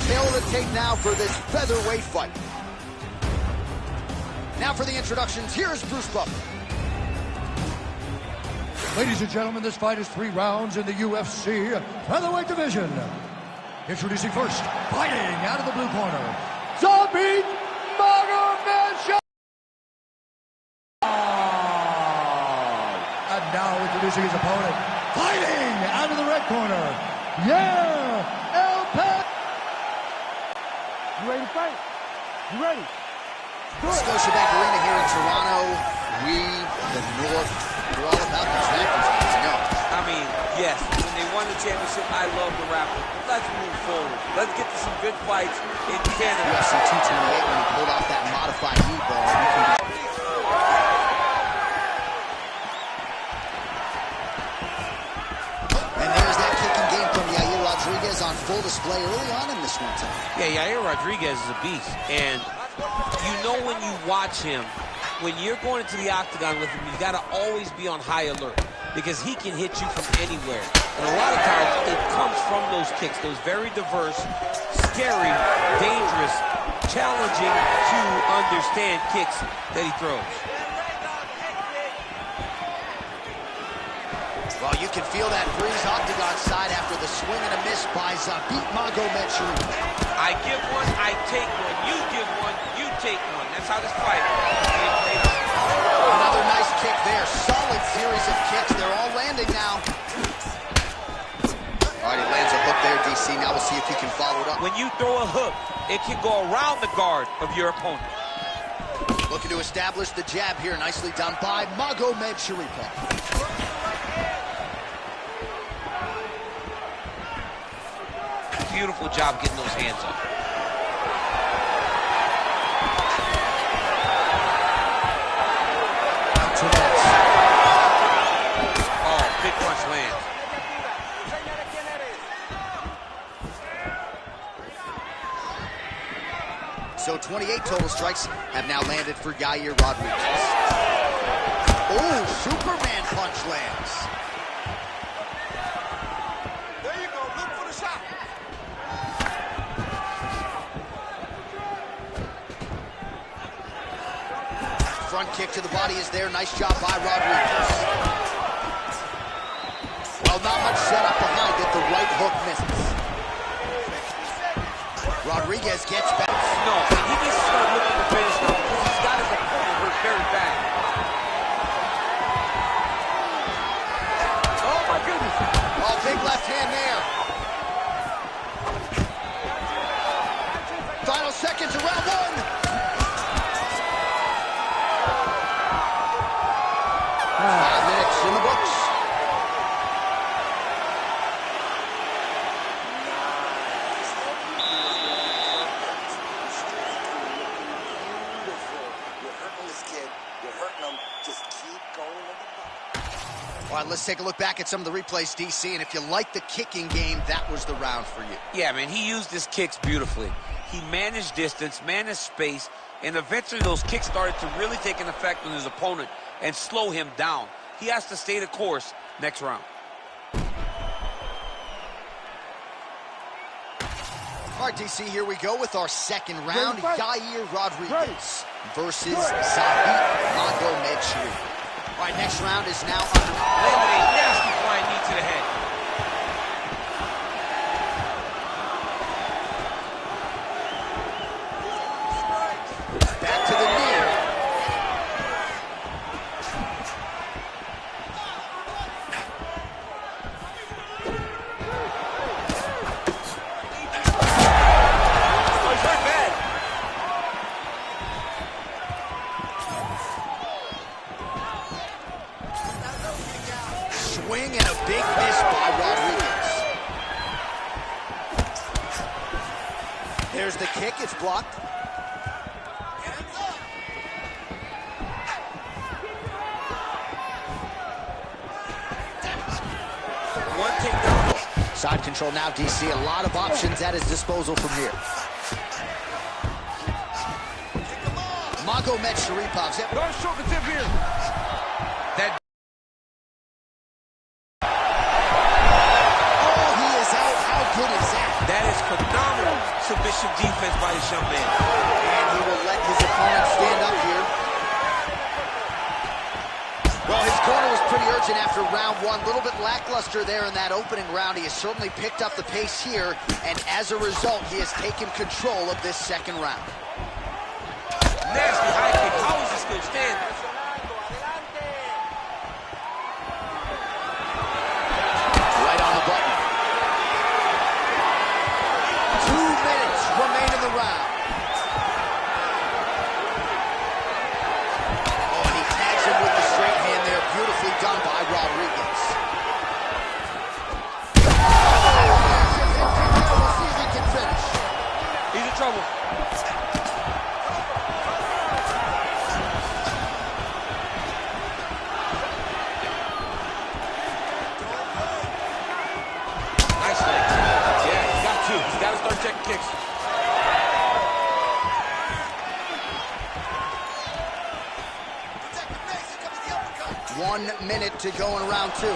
tail of the tape now for this featherweight fight. Now for the introductions, here's Bruce Buffer. Ladies and gentlemen, this fight is 3 rounds in the UFC featherweight division. Introducing first, fighting out of the blue corner, Zabit Magomed. And now introducing his opponent, fighting out of the red corner, El Pet. You ready to fight? You ready? Scotiabank Arena here in Toronto. We, the North, we're all about the champions, you know. I mean, yes, when they won the championship, I love the rapper. Let's move forward. Let's get to some good fights in Canada. UFC 228 when he pulled off that modified knee ball. And there's that kicking game from Yair Rodriguez on full display early on in this one tonight. Yeah, Yair Rodriguez is a beast. And you know when you watch him, when you're going into the octagon with him, you got to always be on high alert because he can hit you from anywhere. And a lot of times, it comes from those kicks, those very diverse, scary, dangerous, challenging to understand kicks that he throws. Well, you can feel that breeze octagon side after the swing and a miss by Zabit Magomed. I give one, I take one. You give one, you take one. That's how this fight is being played out. Another nice kick there. Solid series of kicks. They're all landing now. All right, he lands a hook there, DC. Now we'll see if he can follow it up. When you throw a hook, it can go around the guard of your opponent. Looking to establish the jab here. Nicely done by Magomed Sharipov. Beautiful job getting those hands up. Oh, big punch lands. So 28 total strikes have now landed for Yair Rodriguez. Oh, Superman punch lands. There you go. Look for the shot. Front kick to the body is there. Nice job by Rodriguez. Well, not much setup behind it. The right hook misses. Rodriguez gets back. No, he needs to start looking for finish now because he's got his opponent hurt very bad. Oh, my goodness. Oh, big left hand there. Final seconds of round 1. 5 minutes in the books. All right, let's take a look back at some of the replays, DC, and if you like the kicking game, that was the round for you. Yeah, man, he used his kicks beautifully. He managed distance, managed space, and eventually those kicks started to really take an effect on his opponent and slow him down. He has to stay the course next round. All right, DC, here we go with our second round. Yair Rodriguez versus Zabit Magomed. All right, next round is now under. Landed a nasty flying knee to the head. Back to the knee. Oh, he's hurt bad. Swing and a big miss by Rodriguez. There's the kick, it's blocked. One takedown. Side control now, DC. A lot of options at his disposal from here. Magomed Sharipov's it. Don't shoot the tip here. That Oh, he is out. How good is that? That is phenomenal efficient defense by this young man. And he will let his opponent stand up here. Well, his corner was pretty urgent after round one. A little bit lackluster there in that opening round. He has certainly picked up the pace here, and as a result, he has taken control of this second round. Nasty high kick. How is he still standing? Right on the button. 2 minutes remain in the round. Oh, and he tags him with the straight hand there. Beautifully done by Rodriguez. We'll see if he can finish. He's in trouble. Nice leg. Yeah, he's got two. He's got to start checking kicks. 1 minute to go in round two.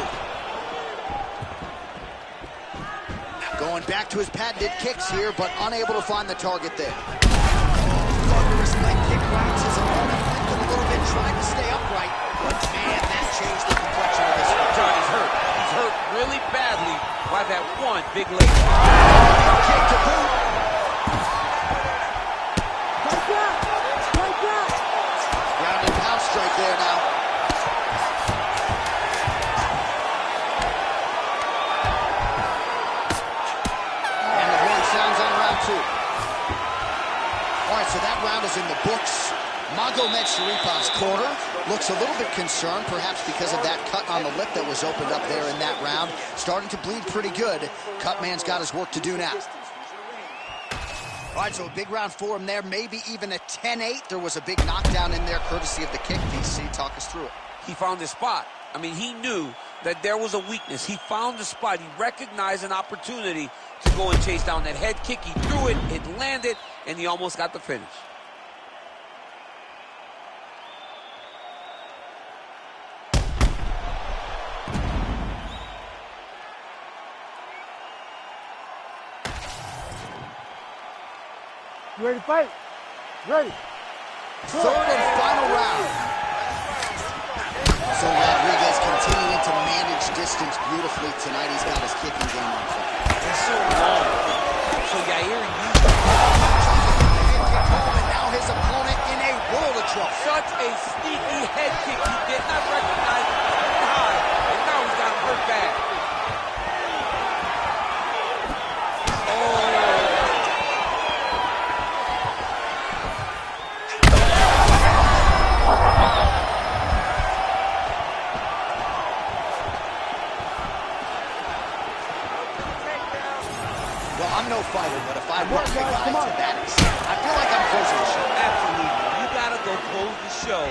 Going back to his patented kicks here, but unable to find the target there. Thunderous leg kick rocks his opponent a little bit, trying to stay upright. But man, that changed the complexion of this one. John, he's hurt. He's hurt really badly by that one big leg. Kick to boot. Ground and pound strike there now. All right, so that round is in the books. Magomedov's corner looks a little bit concerned, perhaps because of that cut on the lip that was opened up there in that round. Starting to bleed pretty good. Cutman's got his work to do now. All right, so a big round for him there, maybe even a 10-8. There was a big knockdown in there, courtesy of the kick. DC, talk us through it. He found his spot. I mean, he knew that there was a weakness. He found the spot. He recognized an opportunity to go and chase down that head kick. He threw it, it landed, and he almost got the finish. You ready to fight? Ready. Third and final round. So Rodriguez continuing to manage distance beautifully tonight. He's got his kicking game on fire. He's so long. So Yair used and now his opponent in a world of trouble. such a sneaky head kick. He did not recognize it very high, and now he's got him hurt bad. Well, I'm no fighter, but if I work the guy to that extent, I feel like I'm closing the show. Absolutely. You got to go close the show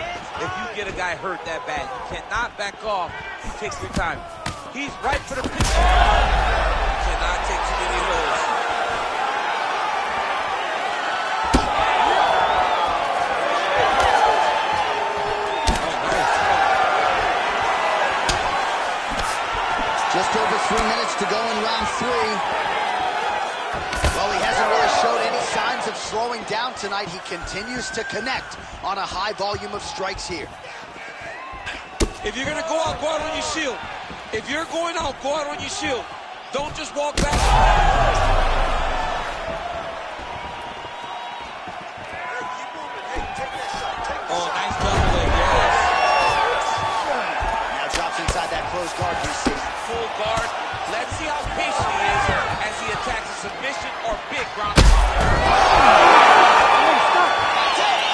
if you get a guy hurt that bad. You cannot back off. You take your time. He's right for the pitch. You cannot take too many holes. Just over 3 minutes to go in round three. Well, he hasn't really showed any signs of slowing down tonight. He continues to connect on a high volume of strikes here. If you're going to go out on your shield. If you're going out, go out on your shield. Don't just walk back. Oh, nice double leg, yes. Now drops inside that closed guard, DC. Full guard. Let's see how patient he is as he attacks a submission or big ground and pound.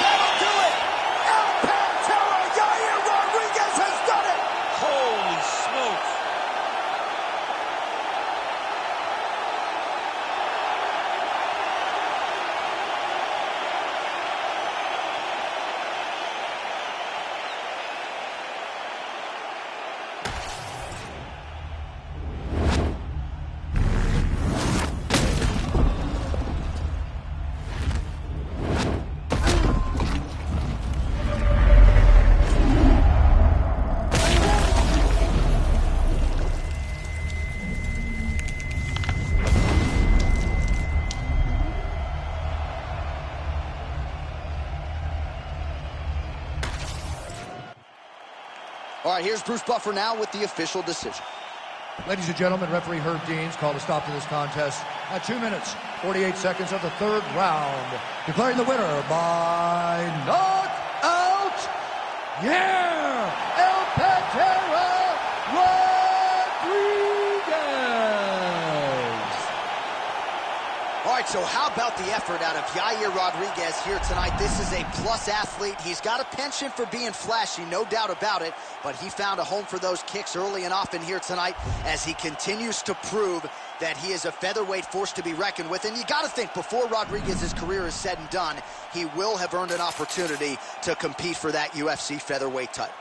That'll do it! El Pantera, Yair Rodriguez has done it! Holy smokes. All right, here's Bruce Buffer now with the official decision. Ladies and gentlemen, referee Herb Deans called a stop to this contest at 2 minutes, 48 seconds of the third round, declaring the winner by knockout, El Pantera Rodriguez. All right, so how about the effort out of Yair Rodriguez here tonight? This is a plus athlete. He's got a penchant for being flashy, no doubt about it, but he found a home for those kicks early and often here tonight as he continues to prove that he is a featherweight force to be reckoned with. And you got to think, before Rodriguez's career is said and done, he will have earned an opportunity to compete for that UFC featherweight title.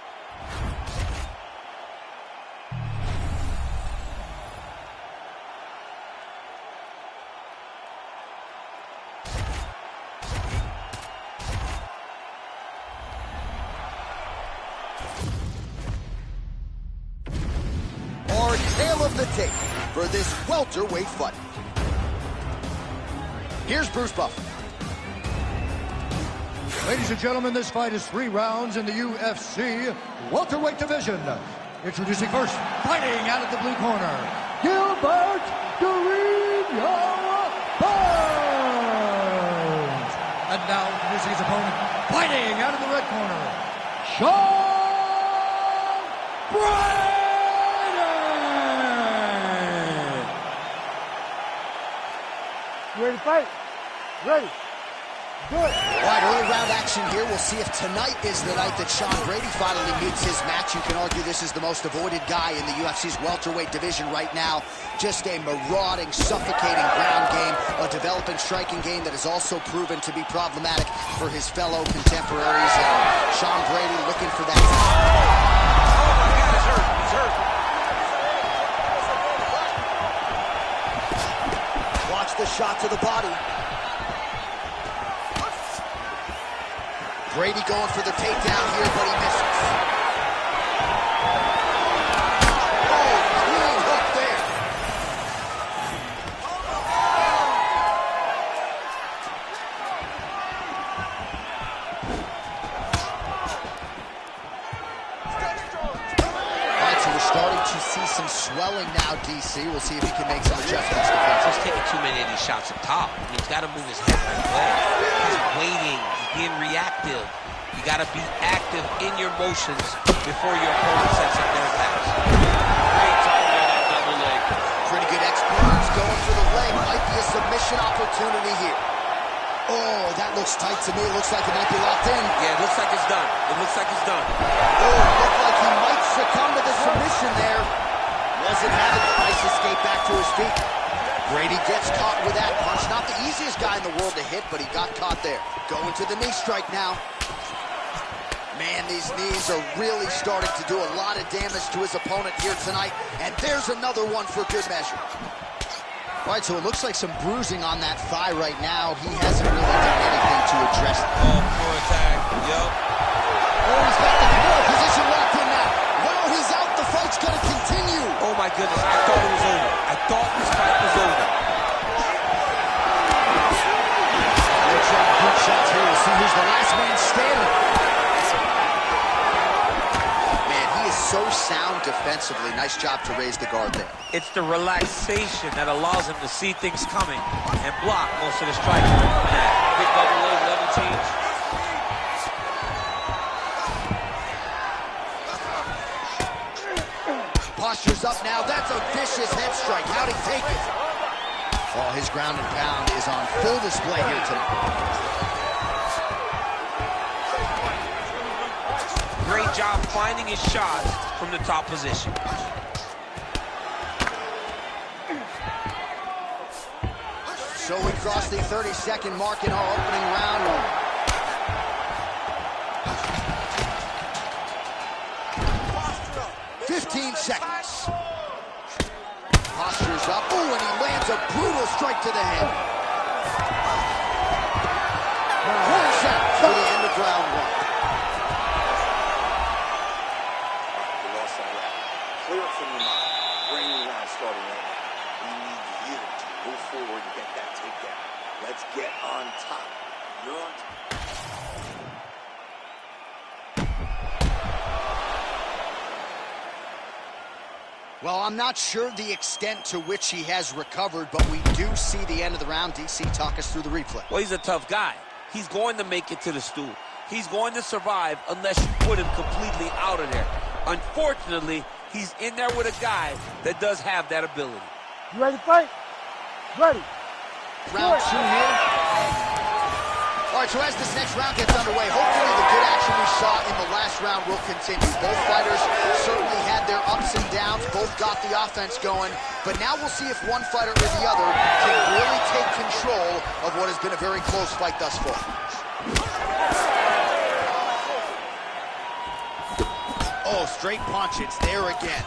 Our tale of the tape for this welterweight fight. Here's Bruce Buffer. Ladies and gentlemen, this fight is 3 rounds in the UFC welterweight division. Introducing first, fighting out of the blue corner, Gilbert Durinho Burns. And now introducing his opponent, fighting out of the red corner, Sean Brady. You ready to fight? Ready. Good. All right, early round action here. We'll see if tonight is the night that Sean Brady finally meets his match. You can argue this is the most avoided guy in the UFC's welterweight division right now. Just a marauding, suffocating ground game, a developing striking game that has also proven to be problematic for his fellow contemporaries. Sean Brady looking for that. Oh, my God, he's hurt. He's hurt. Watch the shot to the body. Brady going for the takedown here, but he misses. Oh, clean hook there. All right, so we're starting to see some swelling now, DC. We'll see if he can make some adjustments. He's taking too many of these shots up top. I mean, he's got to move his head right away. He's waiting. He's being reactive. You got to be active in your motions before your opponent sets up their attacks. Great time there, that double leg. Pretty good experience going for the leg. Might be a submission opportunity here. Oh, that looks tight to me. It looks like it might be locked in. Yeah, it looks like it's done. It looks like it's done. Oh, it looked like he might succumb to the submission there. Wasn't having it. Nice escape back to his feet. Brady gets caught with that punch. Not the easiest guy in the world to hit, but he got caught there. Going to the knee strike now. Man, these knees are really starting to do a lot of damage to his opponent here tonight. And there's another one for good measure. All right, so it looks like some bruising on that thigh right now. He hasn't really done anything to address it. Oh, poor attack. Yup. Oh, he's got the position locked in now. No, he's out. The fight's going to continue. Oh, my goodness. I thought it was over. I thought this fight was over. They're trying good shots here. We'll see who's the last man standing. Man, he is so sound defensively. Nice job to raise the guard there. It's the relaxation that allows him to see things coming and block most of the strikes. Big double leg, level change. Posture's up now. That's a vicious head strike. How'd he take it? Oh, his ground and pound is on full display here tonight. Great job finding his shot from the top position. So we crossed the 30-second mark in our opening round. "15 seconds. Posture's up. Ooh, and he lands a brutal strike to the head. 1 second for the end of round 1. You lost some ground. Clear it from your mind. Brand new round starting right now. We need you to move forward and get that takedown. Let's get on top. You're on top. Well, I'm not sure the extent to which he has recovered, but we do see the end of the round. DC, talk us through the replay. Well, he's a tough guy. He's going to make it to the stool. He's going to survive unless you put him completely out of there. Unfortunately, he's in there with a guy that does have that ability. You ready to fight? Ready. Round 2 here. All right, so as this next round gets underway, hopefully the good action we saw in the last round will continue. Both fighters certainly had their ups and downs, both got the offense going, but now we'll see if one fighter or the other can really take control of what has been a very close fight thus far. Oh, straight punch, it's there again.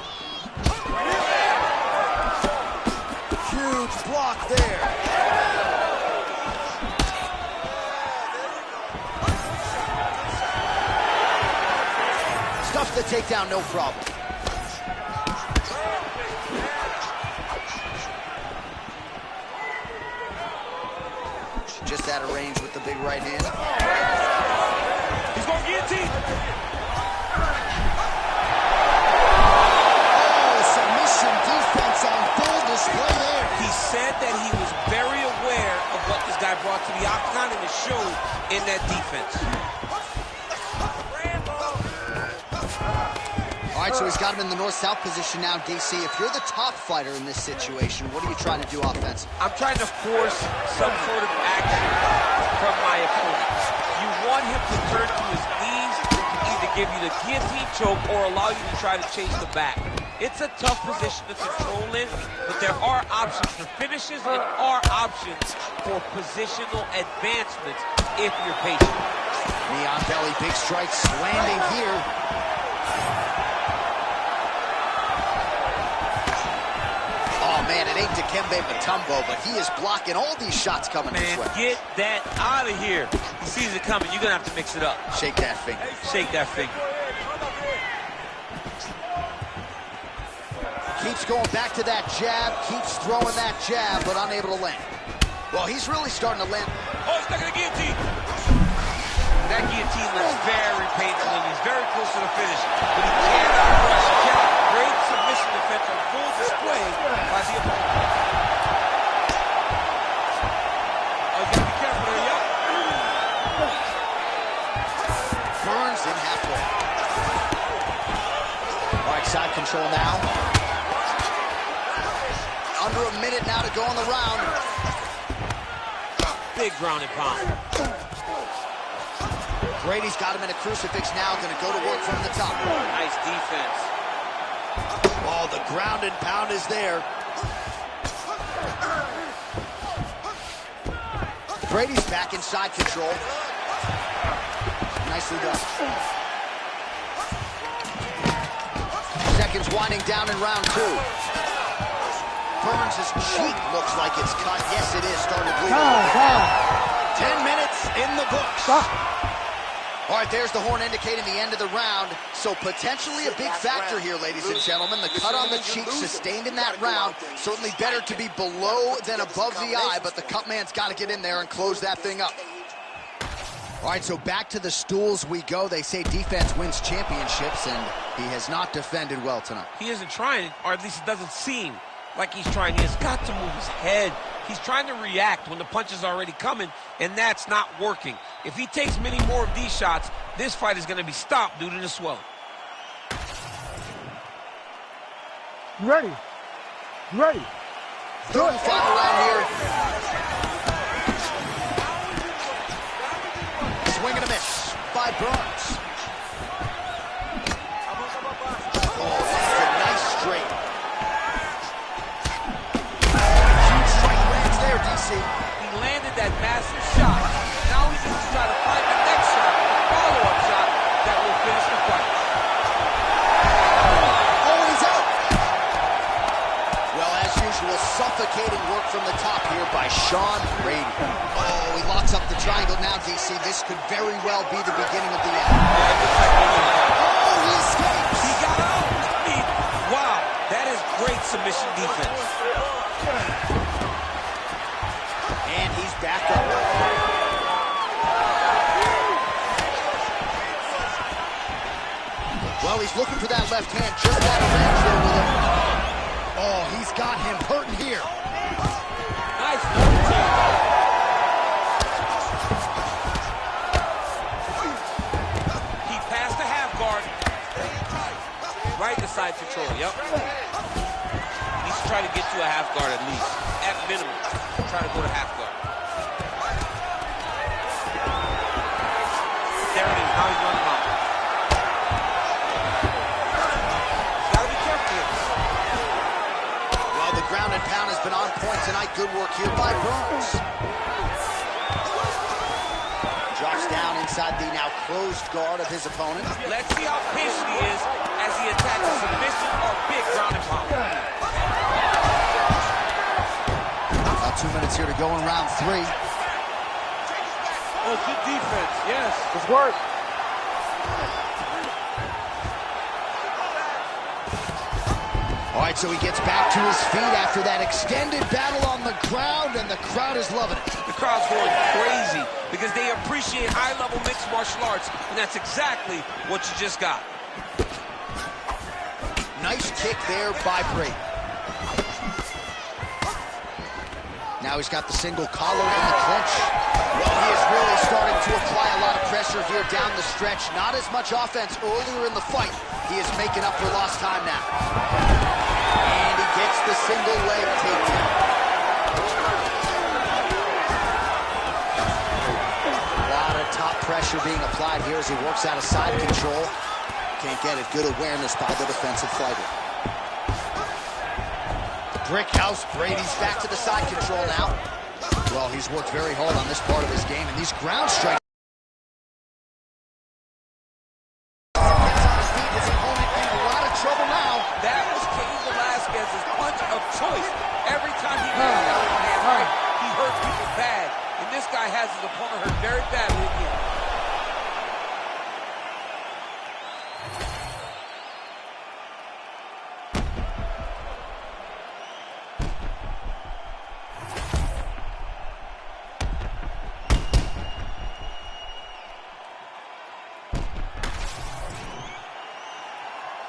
Huge block there. Stuffs the takedown, no problem. Just out of range with the big right hand. He's going to guillotine. Oh, submission defense on full display there. He said that he was very aware of what this guy brought to the octagon, and it showed in that defense. All right, so he's got him in the north-south position now, DC. If you're the top fighter in this situation, what are you trying to do offensively? I'm trying to force some sort of action from my opponent. You want him to turn to his knees to either give you the guillotine choke or allow you to try to chase the back. It's a tough position to control in, but there are options for finishes and are options for positional advancements if you're patient. Knee on belly, big strikes landing here. Oh, man, it ain't Dikembe Mutombo, but he is blocking all these shots coming his way. Get that out of here. He sees it coming. You're going to have to mix it up. Shake that finger. Shake that finger. Keeps going back to that jab, keeps throwing that jab, but unable to land. Well, he's really starting to land. Oh, he's stuck in the guillotine. That guillotine looks very painful, and he's very close to the finish. But he cannot rush. He cannot. Great submission defense on full display by the opponent. Oh, you gotta be careful there, yep. Burns in halfway. All right, side control now. Under a minute now to go on the round. Big ground and pound. Brady's got him in a crucifix now, going to go to work from the top. Nice defense. Oh, the ground and pound is there. Brady's back in side control. Nicely done. Seconds winding down in round 2. Burns' cheek looks like it's cut. Yes, it is starting to bleed. 10 minutes in the books. Stop. All right, there's the horn indicating the end of the round. So potentially a big factor here, ladies and gentlemen. The cut on the cheek sustained in that round. Certainly better to be below than above the eye, but the cut man's got to get in there and close that thing up. All right, so back to the stools we go. They say defense wins championships, and he has not defended well tonight. He isn't trying, or at least it doesn't seem like he's trying. He has got to move his head. He's trying to react when the punch is already coming, and that's not working. If he takes many more of these shots, this fight is going to be stopped due to the swelling. You ready? You ready? Third and final round here. Swing and a miss by Burns. Oh, that's a nice straight. Huge strike lands there, DC. He landed that massive shot. Now he needs to try to find the next shot, the follow-up shot that will finish the fight. Oh, he's out. Well, as usual, suffocating work from the top here by Sean Brady. Oh, he locks up the triangle now, DC. This could very well be the beginning of the end. Oh, he escapes. He got out. I mean, wow, that is great submission defense. And he's back up. Well, he's looking for that left hand, just out of range there with him. Oh, he's got him hurting here. Nice routine. He passed the half guard. Right to side control, yep. He's trying to get to a half guard at least. At minimum, try to go to half guard. There it is, now he's running out. He's got to be careful here. Well, the ground and pound has been on point tonight. Good work here by Burns. Drops down inside the now closed guard of his opponent. Let's see how patient he is as he attacks a submission or big ground and pound. About 2 minutes here to go in round 3. Oh, good defense, yes. It's work. All right, so he gets back to his feet after that extended battle on the ground, and the crowd is loving it. The crowd's going crazy because they appreciate high-level mixed martial arts, and that's exactly what you just got. Nice kick there by Brady. Now he's got the single collar and the clinch. Well, he is really starting to apply a lot of pressure here down the stretch. Not as much offense earlier in the fight. He is making up for lost time now. And he gets the single leg takedown. A lot of top pressure being applied here as he works out of side control. Can't get it. Good awareness by the defensive fighter. Brick house, Brady's back to the side control now. Well, he's worked very hard on this part of his game, and these ground strikes. Gets on his feet, his opponent in a lot of trouble now. That was Cain Velasquez's punch of choice. Every time he got that with hand right, he hurt people bad. And this guy has his opponent hurt very badly again.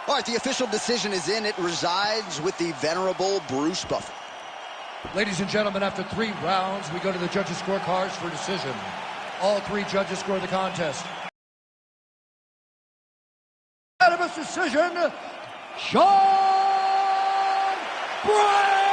All right, the official decision is in. It resides with the venerable Bruce Buffer. Ladies and gentlemen, after 3 rounds, we go to the judges' scorecards for decision. All 3 judges score the contest. Unanimous decision, Sean Brady!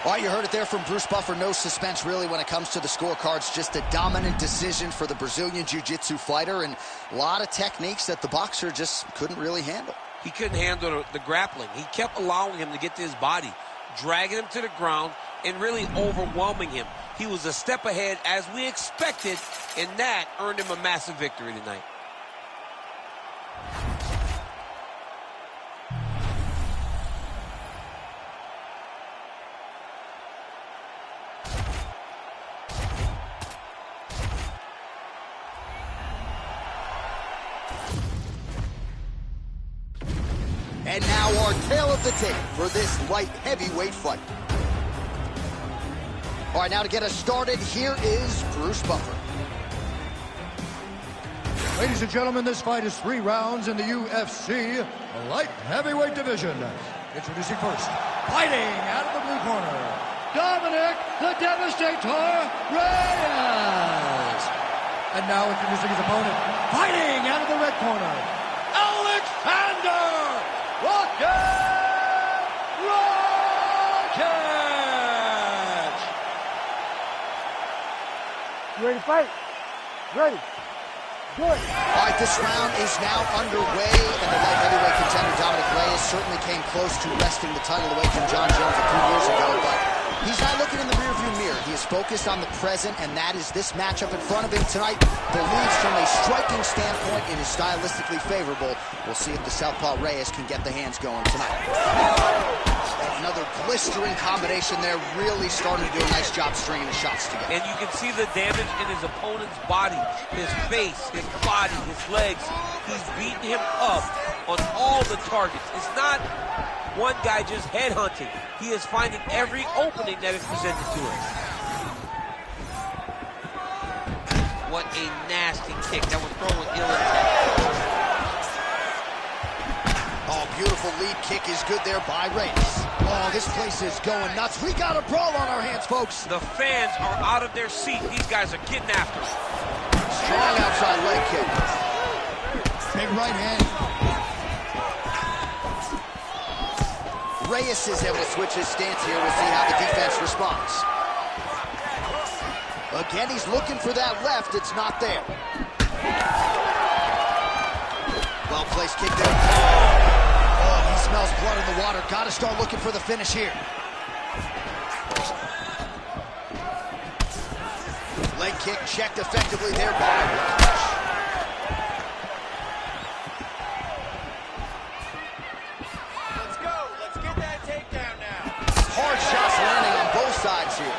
All right, you heard it there from Bruce Buffer. No suspense, really, when it comes to the scorecards. Just a dominant decision for the Brazilian Jiu-Jitsu fighter, and a lot of techniques that the boxer just couldn't really handle. He couldn't handle the grappling. He kept allowing him to get to his body, dragging him to the ground, and really overwhelming him. He was a step ahead, as we expected, and that earned him a massive victory tonight. And now our tale of the tape for this light heavyweight fight. All right, now to get us started, here is Bruce Buffer. Ladies and gentlemen, this fight is 3 rounds in the UFC light heavyweight division. Introducing first, fighting out of the blue corner, Dominic the Devastator Reyes. And now introducing his opponent, fighting out of the red corner, Alexander Rocket! You ready to fight? Ready. Good. All right, this round is now underway, and the light heavyweight contender Dominic Reyes certainly came close to wresting the title away from John Jones a few years ago, but he's not looking in the rearview mirror. He is focused on the present, and that is this matchup in front of him tonight. Believes from a striking standpoint it is stylistically favorable. We'll see if the southpaw Reyes can get the hands going tonight. Another blistering combination there, really starting to do a nice job stringing the shots together. And you can see the damage in his opponent's body, his face, his body, his legs. He's beating him up on all the targets. It's not one guy just headhunting. He is finding every opening that is presented to him. What a nasty kick that was thrown with ill intent. Oh, beautiful lead kick is good there by Reyes. Oh, this place is going nuts. We got a brawl on our hands, folks. The fans are out of their seat. These guys are getting after it. Strong outside leg kick. Big right hand. Reyes is able to switch his stance here. We'll see how the defense responds. Again, he's looking for that left. It's not there. Well-placed kick there. Oh, he smells blood in the water. Got to start looking for the finish here. Leg kick checked effectively there by Reyes. Let's go. Let's get that takedown now. Hard shots landing on both sides here.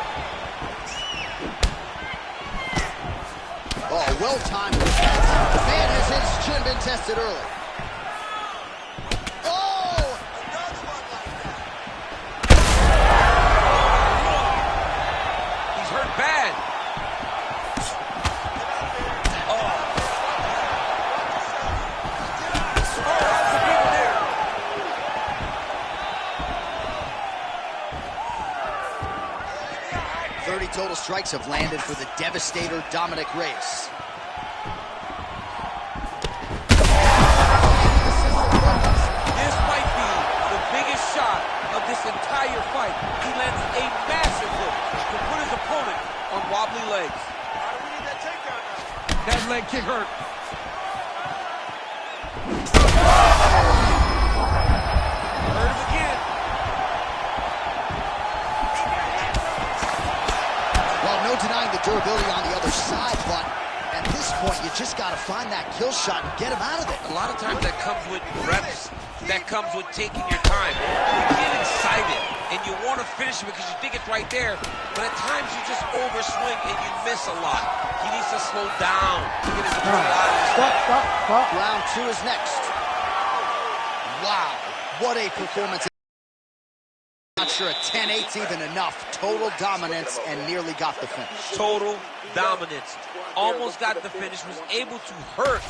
Oh, well-timed defense. The man has his chin been tested early. Oh! He's hurt bad. Oh, that's a big one there. Total strikes have landed for the devastator Dominic Reyes. This might be the biggest shot of this entire fight. He lands a massive hook to put his opponent on wobbly legs. We need that takedown now. That leg kick hurt. Hurt him again. Well, no denying the durability on the other side, but at this point, you just got to find that kill shot and get him out of there. A lot of times that comes with reps. That comes with taking your time. You get excited, and you want to finish it because you think it's right there, but at times you just overswing and you miss a lot. He needs to slow down to get his opponent out of this. Stop. Round 2 is next. Wow, what a performance. Not sure a 10-8's even enough. Total dominance and nearly got the finish. Total dominance. Almost got the finish, was able to hurt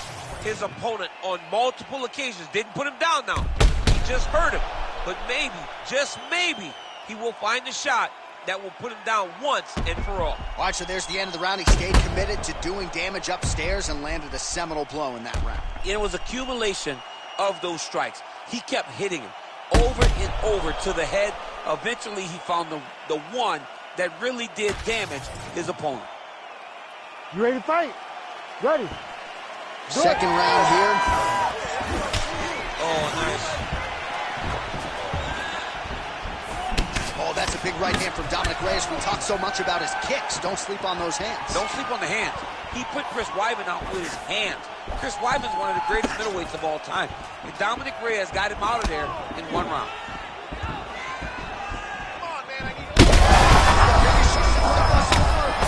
his opponent on multiple occasions. Didn't put him down now. He just hurt him. But maybe, just maybe, he will find the shot that will put him down once and for all. All right, so there's the end of the round. He stayed committed to doing damage upstairs and landed a seminal blow in that round. It was accumulation of those strikes. He kept hitting him over and over to the head. Eventually, he found the one that really did damage his opponent. You ready to fight? Ready. Second round here. Oh, nice. Oh, that's a big right hand from Dominic Reyes. We talk so much about his kicks. Don't sleep on those hands. Don't sleep on the hands. He put Chris Weidman out with his hands. Chris Weidman's one of the greatest middleweights of all time. And Dominic Reyes got him out of there in one round.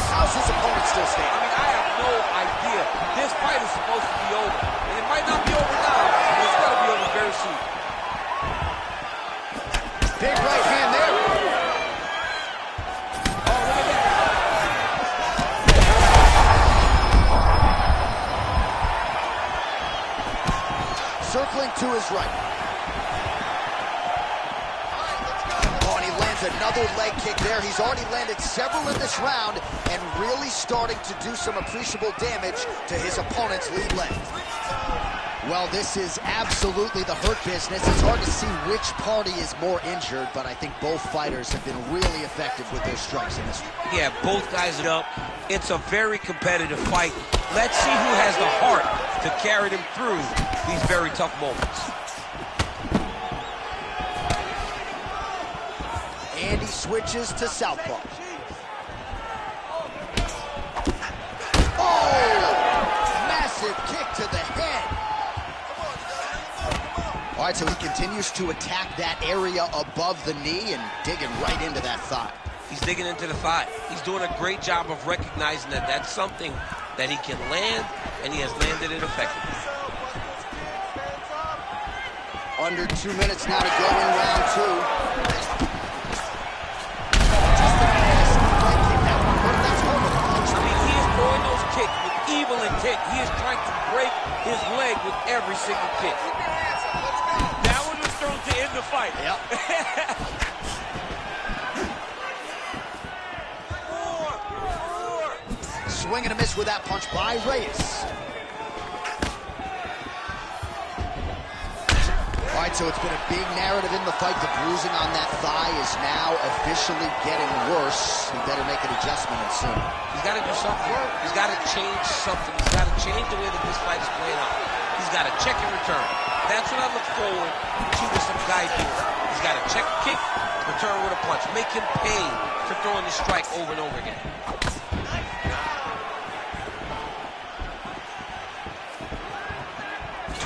How's his opponent still standing? I mean, I have no idea. This fight is supposed to be over. And it might not be over now, but it's got to be over very soon. Big right hand there. Oh, look at that. Circling to his right. Oh, and he lands another leg kick there. He's already landed several in this round and really starting to do some appreciable damage to his opponent's lead leg. Well, this is absolutely the hurt business. It's hard to see which party is more injured, but I think both fighters have been really effective with their strikes in this one. Yeah, both guys are up. It's a very competitive fight. Let's see who has the heart to carry them through these very tough moments. And he switches to southpaw. Oh! Massive kick to the head. All right, so he continues to attack that area above the knee and digging right into that thigh. He's digging into the thigh. He's doing a great job of recognizing that that's something that he can land, and he has landed it effectively. Under 2 minutes now to go in round 2. I mean, he is throwing those kicks with evil intent. He is trying to break his leg with every single kick. That swing and a miss with that punch by Reyes. All right, so it's been a big narrative in the fight. The bruising on that thigh is now officially getting worse. He better make an adjustment and soon. He's got to do something. He's got to change something. He's got to change the way that this fight is playing out. He's got to check and return. That's what I look forward to with some guy doing. He's got to check, kick, return with a punch. Make him pay for throwing the strike over and over again.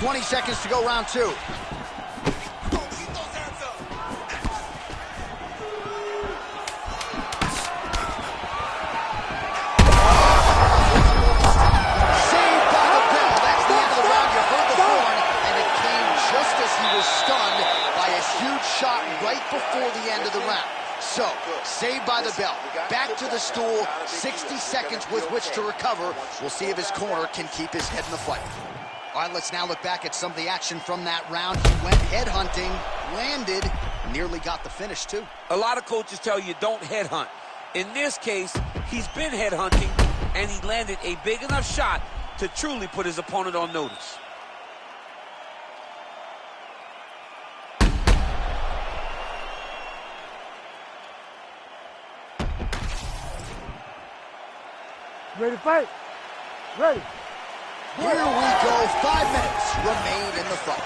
"20 seconds to go, round two." Stunned by a huge shot right before the end of the round. So, saved by the bell. Back to the stool, 60 seconds with which to recover. We'll see if his corner can keep his head in the fight. All right, let's now look back at some of the action from that round. He went headhunting, landed, nearly got the finish too. A lot of coaches tell you don't headhunt. In this case, he's been headhunting, and he landed a big enough shot to truly put his opponent on notice. Ready to fight? Ready. Here we go. 5 minutes remain in the fight.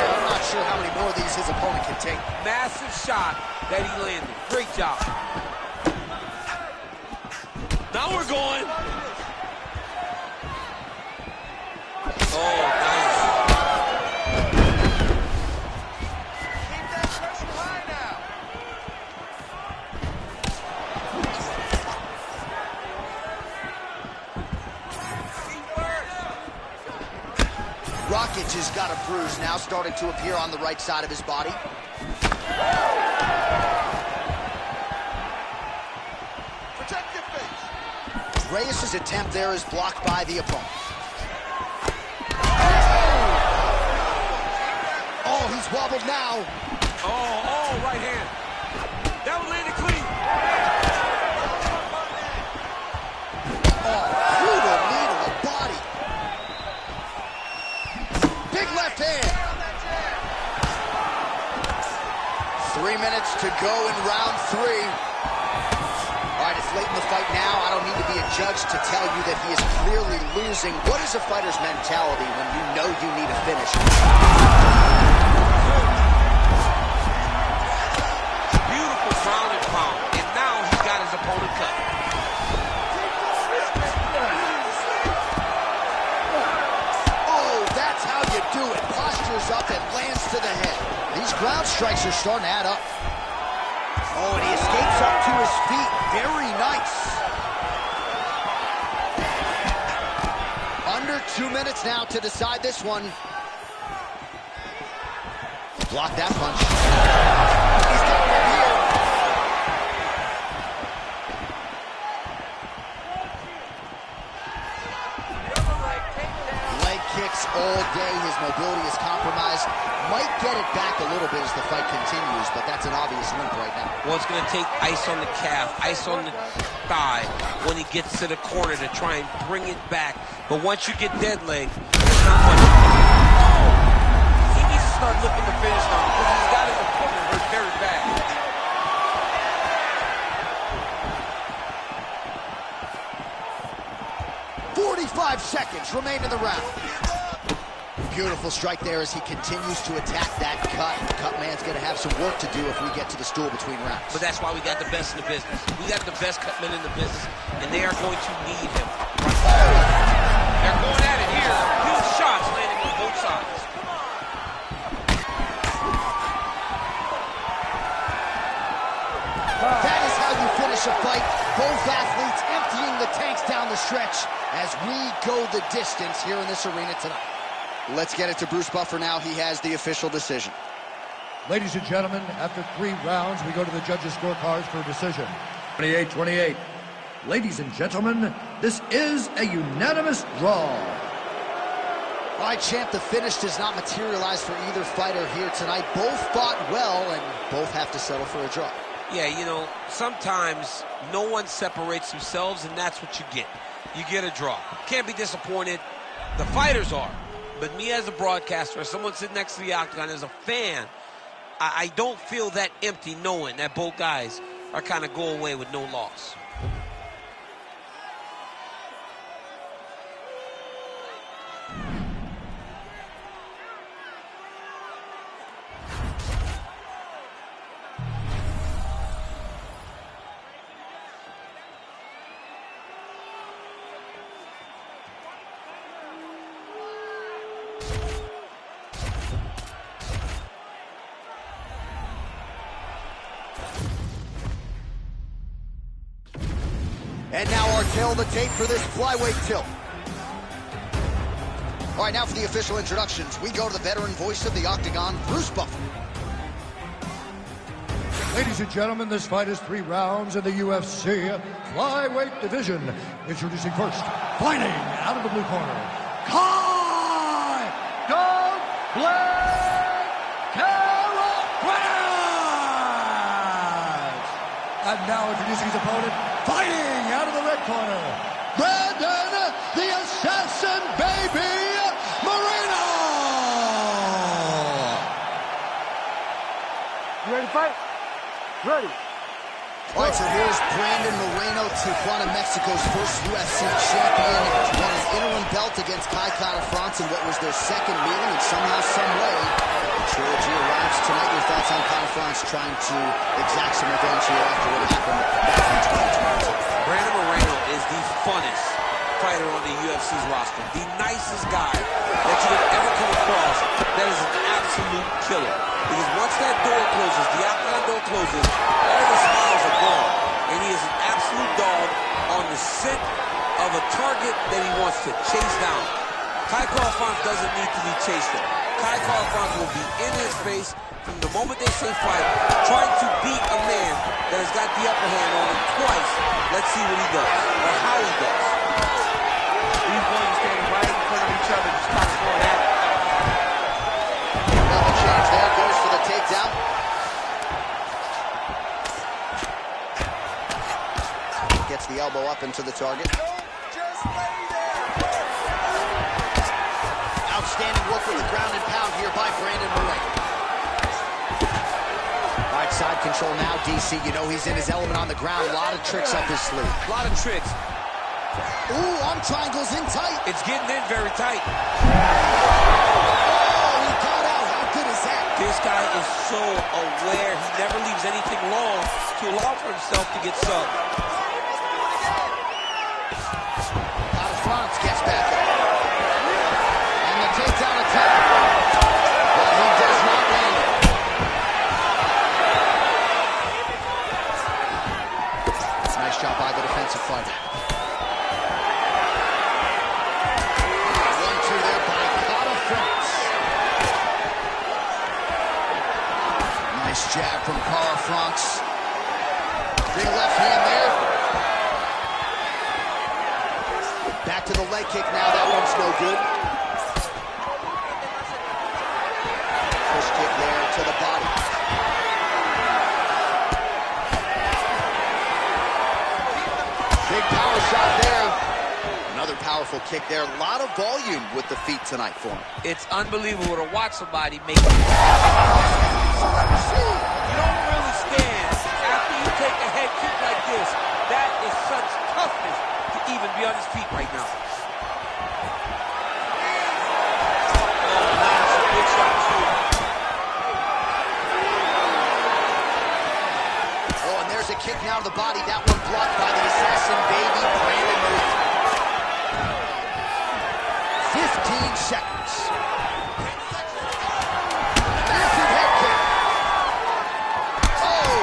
I'm not sure how many more of these his opponent can take. Massive shot that he landed. Great job. Now we're going. Oh, nice. Rockage has got a bruise now starting to appear on the right side of his body. Protect your face. Reyes' attempt there is blocked by the opponent. Oh, he's wobbled now. Oh, right hand. That would land it clean. Oh, brutal knee to the body. Big left hand. 3 minutes to go in round three. All right, it's late in the fight now. I don't need to be a judge to tell you that he is clearly losing. What is a fighter's mentality when you know you need a finish? Beautiful ground and pound. And now he's got his opponent cut. Do it. Postures up and lands to the head. These ground strikes are starting to add up. Oh, and he escapes up to his feet. Very nice. Under 2 minutes now to decide this one. Block that punch. He's got one here. Kicks all day. His mobility is compromised. Might get it back a little bit as the fight continues, but that's an obvious limp right now. Well, it's going to take ice on the calf, ice on the thigh when he gets to the corner to try and bring it back. But once you get dead leg, there's not much. He needs to start looking to finish now because he's got his opponent hurt very bad. .45 seconds remain in the round. Beautiful strike there as he continues to attack that cut. Cut man's going to have some work to do if we get to the stool between rounds. But that's why we got the best in the business. We got the best cut men in the business, and they are going to need him. They're going at it here. Huge shots landing on both sides. That is how you finish a fight. Both athletes emptying the tanks down the stretch as we go the distance here in this arena tonight. Let's get it to Bruce Buffer now. He has the official decision. Ladies and gentlemen, after 3 rounds, we go to the judges' scorecards for a decision. 28-28. Ladies and gentlemen, this is a unanimous draw. All right, champ, the finish does not materialize for either fighter here tonight. Both fought well, and both have to settle for a draw. Yeah, you know, sometimes no one separates themselves, and that's what you get. You get a draw. Can't be disappointed. The fighters are. But me as a broadcaster, as someone sitting next to the octagon, as a fan, I don't feel that empty knowing that both guys are kind of go away with no loss. And now our tail of the tape for this flyweight tilt. All right, now for the official introductions. We go to the veteran voice of the octagon, Bruce Buffer. Ladies and gentlemen, this fight is 3 rounds in the UFC flyweight division. Introducing first, fighting out of the blue corner, Kai And now introducing his opponent, fighting out of the red corner, Brandon the Assassin Baby Moreno! You ready to fight? Ready. All right, so here's Brandon Moreno, Tijuana, Mexico's first UFC champion. Won an interim belt against Kai France in what was their second meeting, and somehow, some way, the trilogy arrives tonight. Your thoughts on France trying to exact some revenge here after what happened back in 2022? Brandon Moreno is the funnest fighter on the UFC's roster. The nicest guy that you could ever come across that is an absolute killer. Because once that door closes, the octagon door closes, all the smiles are gone. And he is an absolute dog on the scent of a target that he wants to chase down. Kai France doesn't need to be chased down. Kai France will be in his face from the moment they say fight, trying to beat a man that has got the upper hand on him twice. Let's see what he does, or how he does. These boys are standing right in front of each other, just kind of going at it. Double change there, goes for the takedown. Gets the elbow up into the target. Outstanding work with the ground and pound here by Brandon Moreno. All right, side control now, DC. You know he's in his element on the ground. A lot of tricks up his sleeve. A lot of tricks. Ooh, arm triangles in tight. It's getting in very tight. Oh, he got out. How good is that? This guy is so aware. He never leaves anything long to allow for himself to get subbed. France gets back up. And the takedown attack. Well, he does not land it. Nice job by the defensive fighter. 1-2 there by France. Nice jab from France. Big left hand there. Back to the leg kick now. That one's no good. Push kick there to the body. Big power shot there. Another powerful kick there. A lot of volume with the feet tonight for him. It's unbelievable to watch somebody make it. You don't really stand after you take a head kick like this. That is such toughness to even be on his feet right now. Oh, that's a big shot too. Oh, and there's a kick now to the body. That one blocked by the assassin baby, Brandon Moreno. 15 seconds. Massive head kick. Oh,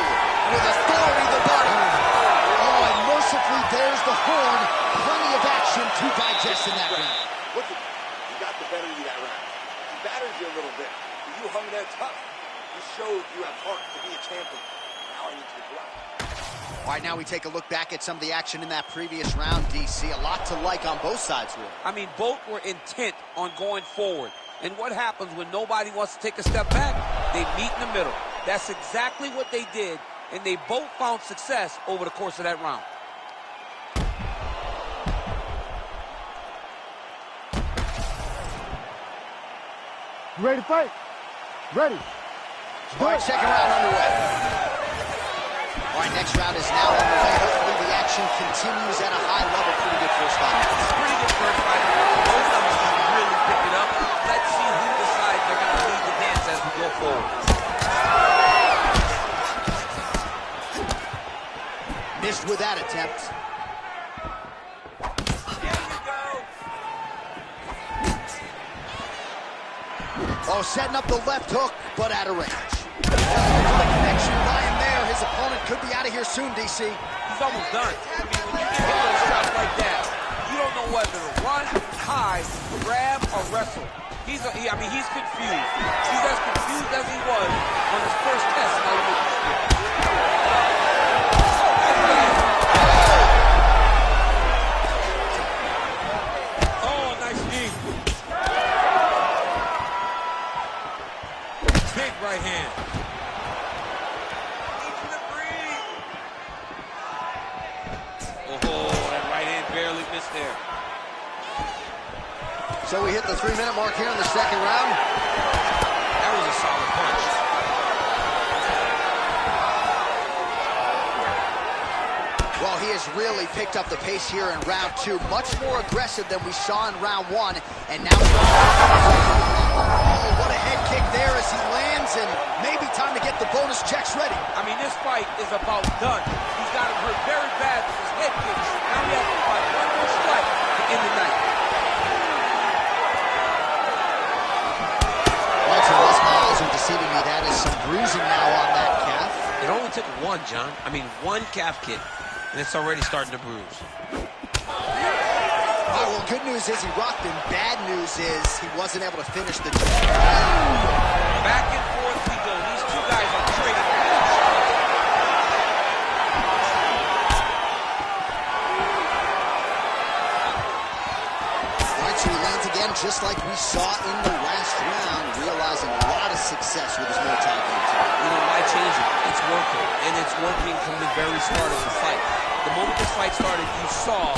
with authority the body. Oh, and mercifully there's the horn. Plenty of action to digest in that round. Look at you got the better of you that round. He battered you a little bit, but you hung there tough. You showed you have heart to be a champion. Now I need you to go out. All right, now we take a look back at some of the action in that previous round, DC. A lot to like on both sides, really. I mean, both were intent on going forward. And what happens when nobody wants to take a step back? They meet in the middle. That's exactly what they did and they both found success over the course of that round. You ready to fight? Ready. All right, second round underway. All right, next round is now underway. Hopefully the action continues at a high level. Pretty good first fight. Pretty good first fight. Both of them can really pick it up. Let's see who decides they're going to lead the dance as we go forward. Missed with that attempt. Oh, setting up the left hook, but out of range. Oh, what a connection by him there. His opponent could be out of here soon, DC. He's almost done. I mean, when you get hit with a shot like that, you don't know whether to run, hide, grab, or wrestle. He's confused. He's as confused as he was on his first test in Olympics. Oh, nice knee. Big right hand. Oh, that right hand barely missed there. So we hit the 3-minute mark here in the second round. That was a solid punch. Well, he has really picked up the pace here in round 2. Much more aggressive than we saw in round 1. And now oh, what a head kick there as he lands, and maybe time to get the bonus checks ready. I mean, this fight is about done. He's got him hurt very bad with his head kicks. Now we have to find one more strike to end the night. Right, so unless my eyes are deceiving me, that is some bruising now on that calf. It only took one, John. I mean, one calf kick, and it's already starting to bruise. All right, well, good news is he rocked him. Bad news is he wasn't able to finish the job. Back and forth we go. These two guys are trading. All right, so he lands again just like we saw in the last round, realizing a lot of success with his Muay Thai game. You know, why change it? It's working, and it's working from the very start of the fight. The moment this fight started, you saw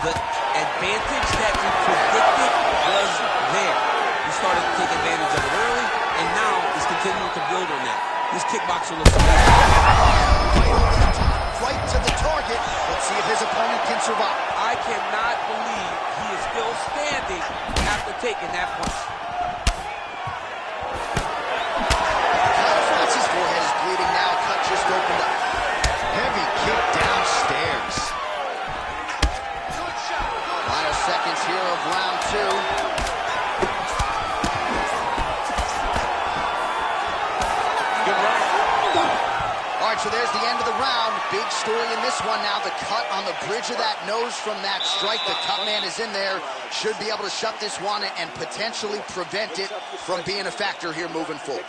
the advantage that we predicted was there. He started to take advantage of it early, and now he's continuing to build on that. This kickboxer looks amazing. Right to the target. Let's see if his opponent can survive. I cannot believe he is still standing after taking that punch. His forehead is bleeding now. Cut just opened up. Heavy kick downstairs. Final seconds here of round 2. Good run. All right, so there's the end of the round. Big story in this one now. The cut on the bridge of that nose from that strike. The cut man is in there. Should be able to shut this one and potentially prevent it from being a factor here moving forward.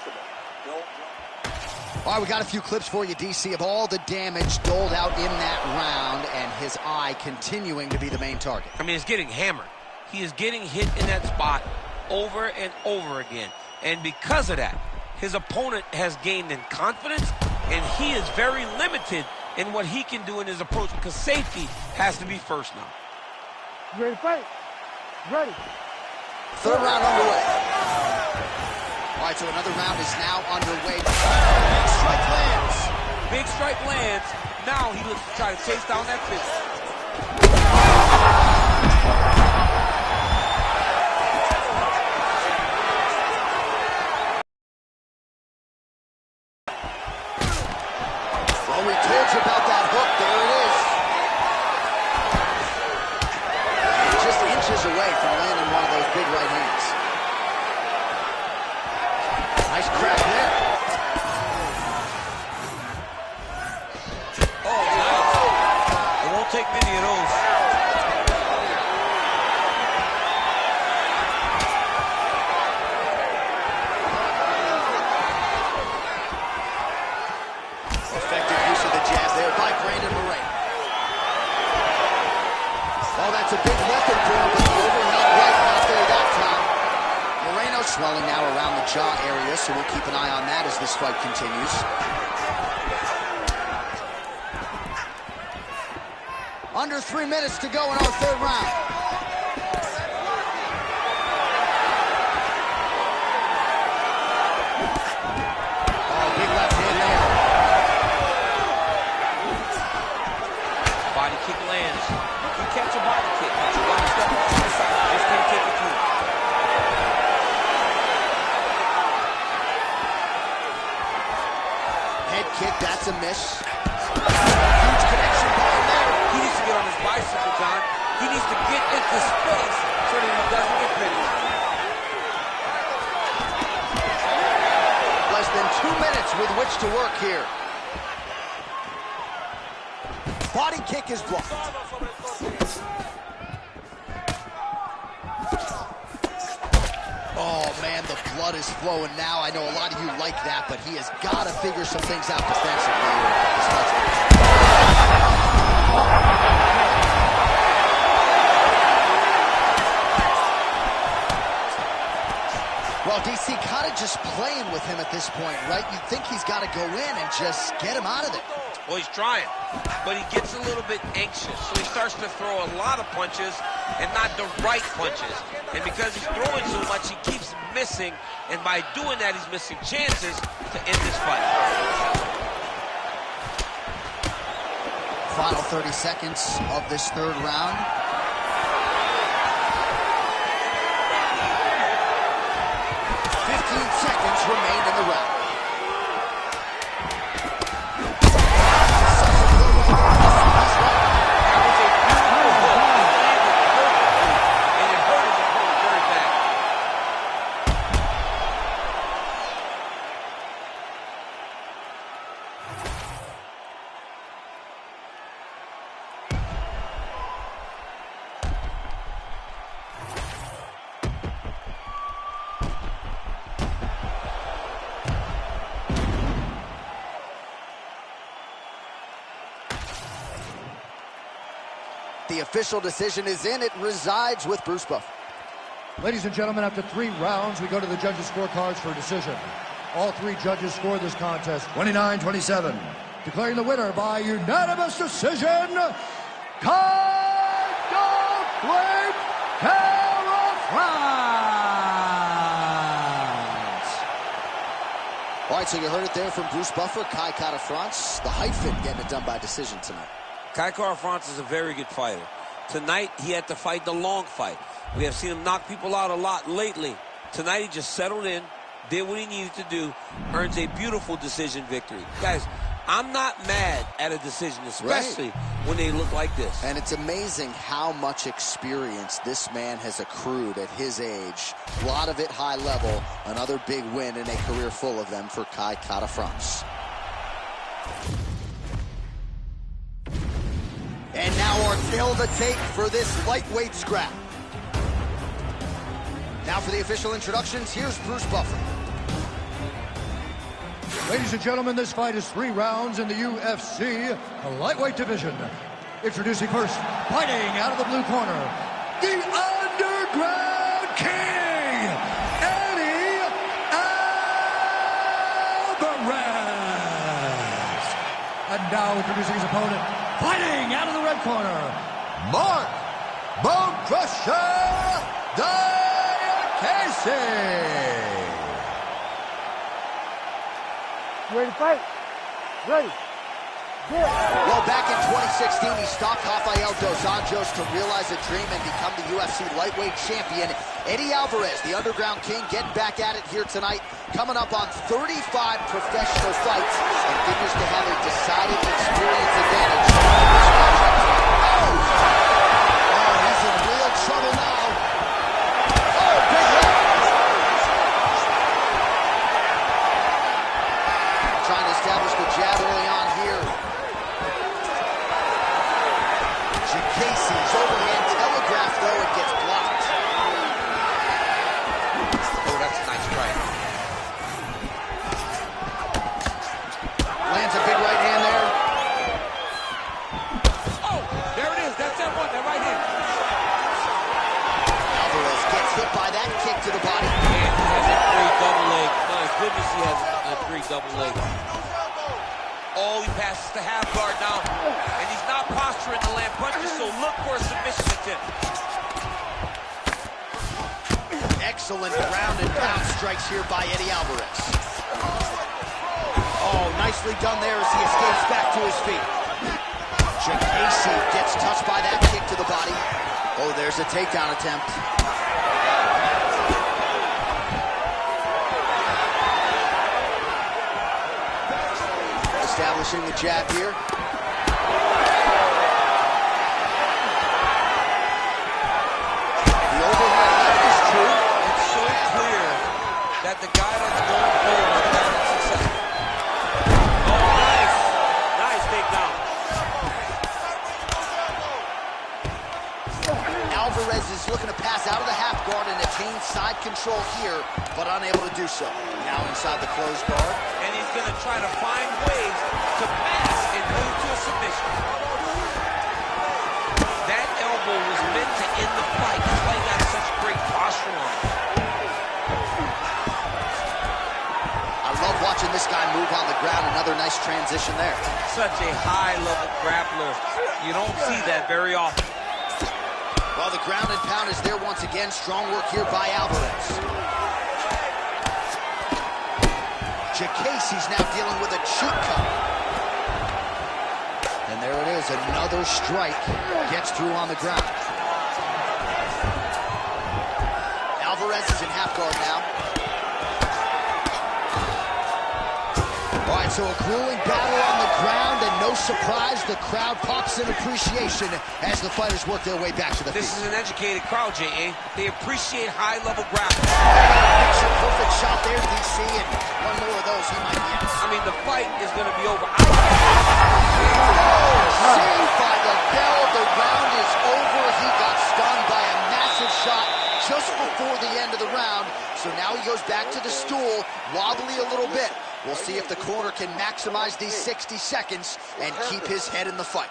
All right, we got a few clips for you, DC, of all the damage doled out in that round, and his eye continuing to be the main target. I mean, he's getting hammered. He is getting hit in that spot over and over again. And because of that, his opponent has gained in confidence, and he is very limited in what he can do in his approach because safety has to be first now. You ready to fight? Ready. Third round underway. All right, so another round is now underway. Big strike lands. Big strike lands. Now he looks to try to chase down that finish. Well, we told you about that hook. There it is. Just inches away from landing one of those big right hands. Nice crack there. Oh, nice. It won't take many of those. Effective use of the jab there by Brandon Moreno. Oh, that's a big weapon for him, but the overhand right not there that time. Moreno swelling now around the jaw area, so we'll keep an eye on that as this fight continues. Under 3 minutes to go in our third round. Oh, big left hand there. Body kick lands. You can catch a body kick, but you got to step off to the side. Just can't take it through. Head kick, that's a miss. Huge connection ball there. He needs to get on his bicycle, John. He needs to get into space so that he doesn't get finished. Less than 2 minutes with which to work here. Body kick is blocked. Oh, man, the blood is flowing now. I know a lot of you like that, but he has got to figure some things out defensively. Well, DC kind of just playing with him at this point, right? You'd think he's got to go in and just get him out of there. Well, he's trying, but he gets a little bit anxious, so he starts to throw a lot of punches and not the right punches. And because he's throwing so much, he keeps missing, and by doing that, he's missing chances to end this fight. Final 30 seconds of this third round. 15 seconds remain in the round. The official decision is in. It resides with Bruce Buffer. Ladies and gentlemen, after 3 rounds, we go to the judges' scorecards for a decision. All 3 judges scored this contest 29-27. Declaring the winner by unanimous decision, All right, so you heard it there from Bruce Buffer, Kai Kara-France, the hyphen getting it done by decision tonight. Kai Kara-France is a very good fighter. Tonight, he had to fight the long fight. We have seen him knock people out a lot lately. Tonight, he just settled in, did what he needed to do, earns a beautiful decision victory. Guys, I'm not mad at a decision, especially when they look like this. And it's amazing how much experience this man has accrued at his age. A lot of it high level. Another big win in a career full of them for Kai Kara-France. And now our tale of the tape for this lightweight scrap. Now for the official introductions, here's Bruce Buffer. Ladies and gentlemen, this fight is 3 rounds in the UFC lightweight division. Introducing first, fighting out of the blue corner, the Underground King, Eddie Alvarez. And now introducing his opponent, fighting out of the red corner, Mark Bone Crusher Casey. You ready to fight? Ready. Yeah. Well, back in 2016, he stopped Rafael dos Anjos to realize a dream and become the UFC lightweight champion. Eddie Alvarez, the Underground King, getting back at it here tonight, coming up on 35 professional fights and figures to have a decided experience advantage. Oh, he's in real trouble now. Oh, big right. Trying to establish the jab early on here. Casey's overhand telegraph, though, it gets blocked. Oh, that's a nice strike. Lands a big right hand there. Oh, there it is. That's that one, that right hand. Alvarez gets hit by that kick to the body. And he has a great double leg. My goodness, he has a great double leg. Oh, he passes the half guard now. And he's not posturing to land punches Excellent ground and pound strikes here by Eddie Alvarez. Oh, nicely done there as he escapes back to his feet. Casey gets touched by that kick to the body. Oh, there's a takedown attempt. Establishing the jab here. The overhead left is true. It's so clear that the guy that's going forward found it successful. Oh, nice. Nice takedown. Alvarez is looking to pass out of the half guard and attain side control here, but unable to do so. Now inside the closed guard. And he's going to try to find ways to pass and move to a submission. That elbow was meant to end the fight. That's why he got such great posture on it. I love watching this guy move on the ground. Another nice transition there. Such a high-level grappler. You don't see that very often. Well, the ground and pound is there once again. Strong work here by Alvarez. Casey's now dealing with a cheek cut. And there it is, another strike. Gets through on the ground. Alvarez is in half guard now. All right, so a grueling battle on the ground, and no surprise, the crowd pops in appreciation as the fighters work their way back to the feet. This is an educated crowd, J.A. They appreciate high-level grappling. Picture perfect shot there, DC, and one more of those, he might be out. I mean, the fight is going to be over. Saved by the bell, the round is over. He got stunned by a massive shot just before the end of the round. So now he goes back to the stool, wobbly a little bit. We'll see if the corner can maximize these 60 seconds and keep his head in the fight.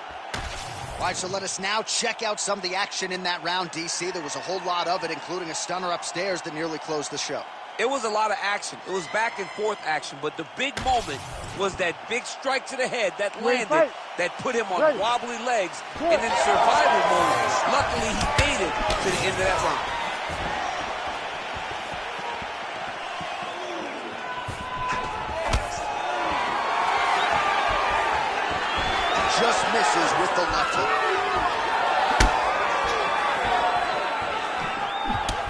All right, so let us now check out some of the action in that round, DC. There was a whole lot of it, including a stunner upstairs that nearly closed the show. It was a lot of action. It was back and forth action, but the big moment was that big strike to the head that landed, that put him on wobbly legs, and in survival mode, luckily he made it to the end of that round. Just misses with the left hook.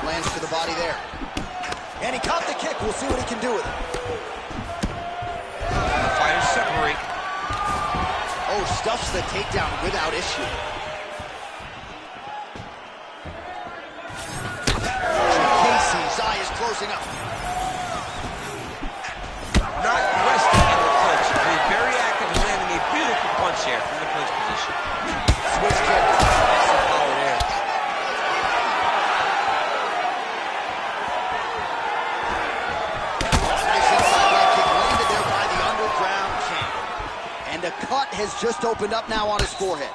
Lands to the body there. And he caught the kick. We'll see what he can do with it. The fighters separate. Oh, stuffs the takedown without issue. Casey's eye is closing up. Not resting in the clinch. He's very active and landing a beautiful punch here from the clinch position. Switch kick. That's some power there. Nice inside leg kick landed there by the underground king. And a cut has just opened up now on his forehead.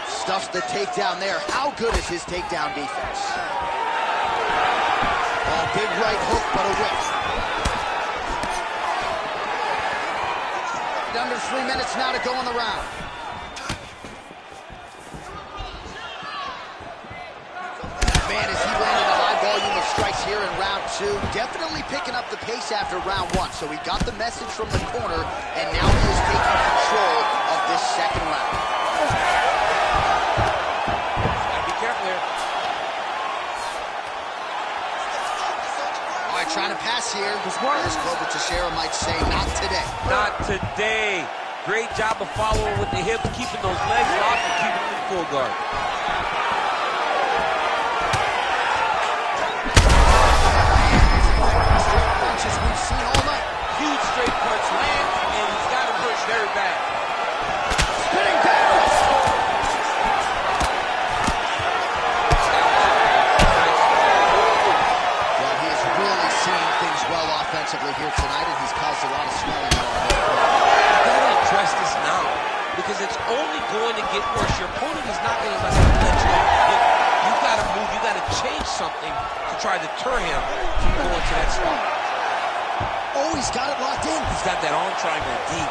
Stuffs the takedown there. How good is his takedown defense? Oh, big right hook, but a whip. Under 3 minutes now to go in the round. Man, as he landed a high volume of strikes here in round two, definitely picking up the pace after round one. So he got the message from the corner, and now he is taking control of this second round. Gotta be careful here. All right, trying to pass here. As Glover Teixeira might say, not today. Not today. Great job of following with the hips, keeping those legs locked and keeping them in full guard. Punches we've seen all night. Huge straight punch lands, and he's got him hurt very bad. Spinning backwards. Well, he is really seeing things well offensively here tonight, and he's caused a lot of swelling on him. You gotta address this now, because it's only going to get worse. Your opponent is not going to let you off the hook. You've got to move. You've got to change something to try to deter him from going to that spot. Oh, he's got it locked in. He's got that arm triangle deep.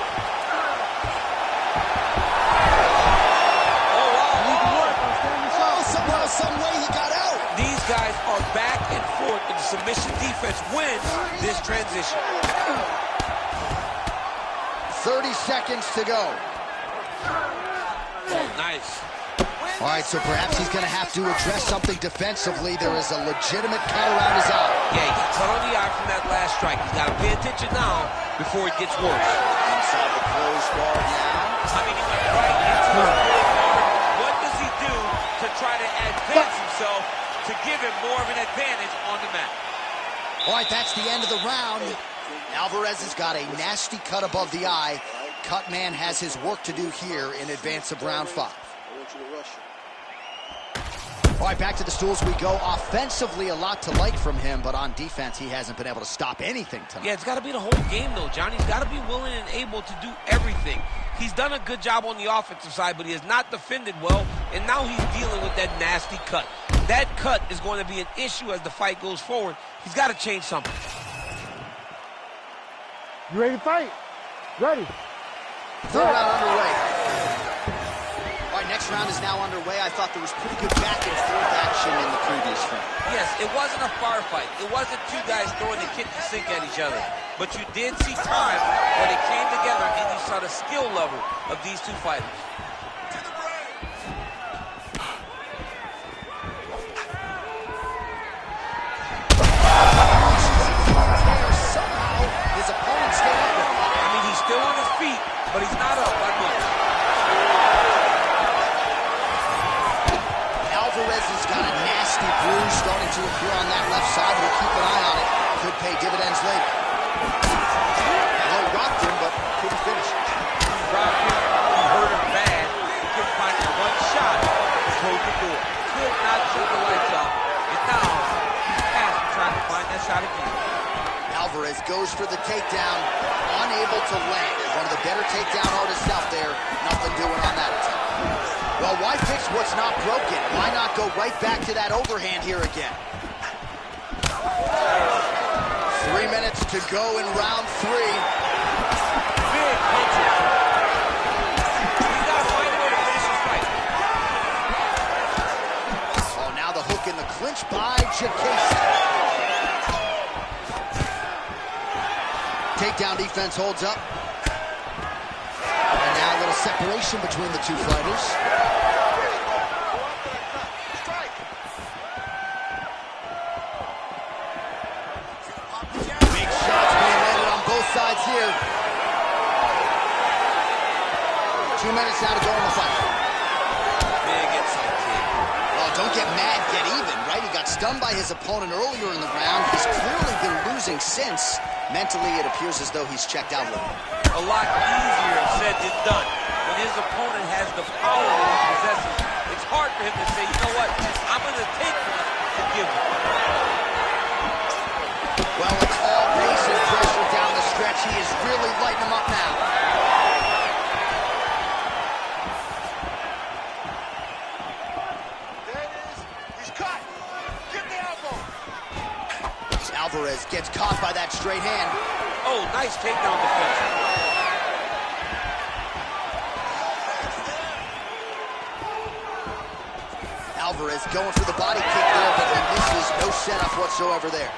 Oh, wow. Oh, somehow, some way he got out. These guys are back and forth, and the submission defense wins this transition. 30 seconds to go. Nice. All right, so perhaps he's going to have to address something defensively. There is a legitimate cut around his eye. Yeah, he got cut on the eye from that last strike. He's got to pay attention now before it gets worse. Inside the closed guard now. I mean, he went right into the closed guard. What does he do to try to advance himself to give him more of an advantage on the mat? All right, that's the end of the round. Alvarez has got a nasty cut above the eye. Cut man has his work to do here in advance of round 5. All right, back to the stools we go. Offensively, a lot to like from him, but on defense, he hasn't been able to stop anything tonight. Yeah, it's got to be the whole game, though, Johnny. He's got to be willing and able to do everything. He's done a good job on the offensive side, but he has not defended well, and now he's dealing with that nasty cut. That cut is going to be an issue as the fight goes forward. He's got to change something. You ready to fight? Ready. Third round underway. All right, next round is now underway. I thought there was pretty good back and forth action in the previous round. Yes, it wasn't a firefight. It wasn't two guys throwing the kitchen sink at each other. But you did see time where they came together and you saw the skill level of these two fighters. Somehow, his opponent stayed up with him. I mean, he's still on his feet, but he's not up by much. Alvarez has got a nasty bruise starting to appear on that left side. We'll keep an eye on it. Could pay dividends later. Well, rocked him, but couldn't finish it. Rocked him, he hurt him bad. He couldn't find that one shot to close the door. Could not shut the lights off. And now, he's past trying to find that shot again. Alvarez goes for the takedown, unable to land. One of the better takedown artists out there. Nothing doing on that attempt. Well, why fix what's not broken? Why not go right back to that overhand here again? 3 minutes to go in round 3. Big punches. He's got to find a way to finish this fight. Oh, now the hook in the clinch by Jacasey. Takedown defense holds up. And now a little separation between the two fighters. Big shots being landed on both sides here. 2 minutes now to go in the fight. Big inside kick. Oh, don't get mad, get even, right? He got stunned by his opponent earlier in the round. He's clearly been losing since. Mentally, it appears as though he's checked out a little. A lot easier said than done. When his opponent has the power that he possesses, it's hard for him to say, you know what, I'm going to take one and give one. Well, it's all pace and pressure down the stretch. He is really lighting him up now. There it is. He's cut. Get the elbow. Alvarez gets caught by that straight hand. Oh, nice takedown defense. Alvarez going for the body kick there, but he misses. No setup whatsoever there.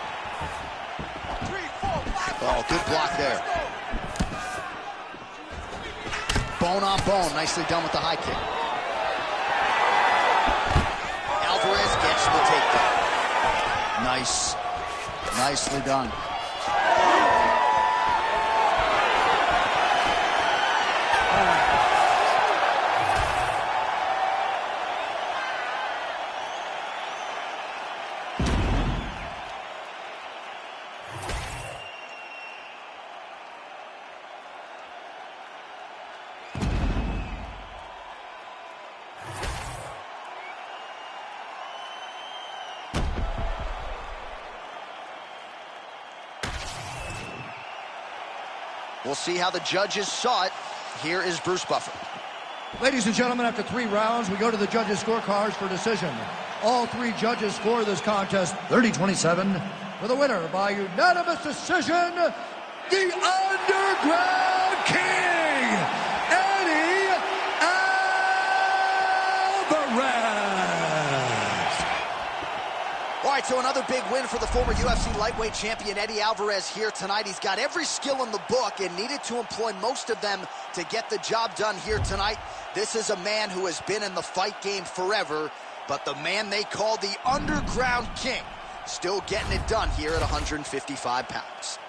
3, 4, 5. Oh, good block there. Bone on bone. Nicely done with the high kick. Alvarez gets the takedown. Nice. Nicely done. We'll see how the judges saw it. Here is Bruce Buffer. Ladies and gentlemen, after 3 rounds, we go to the judges' scorecards for decision. All 3 judges score this contest 30-27 for the winner by unanimous decision, the Underground King, Eddie Alvarez. right, so another big win for the former UFC lightweight champion Eddie Alvarez here tonight. He's got every skill in the book and needed to employ most of them to get the job done here tonight. This is a man who has been in the fight game forever, but the man they call the Underground King, still getting it done here at 155 pounds.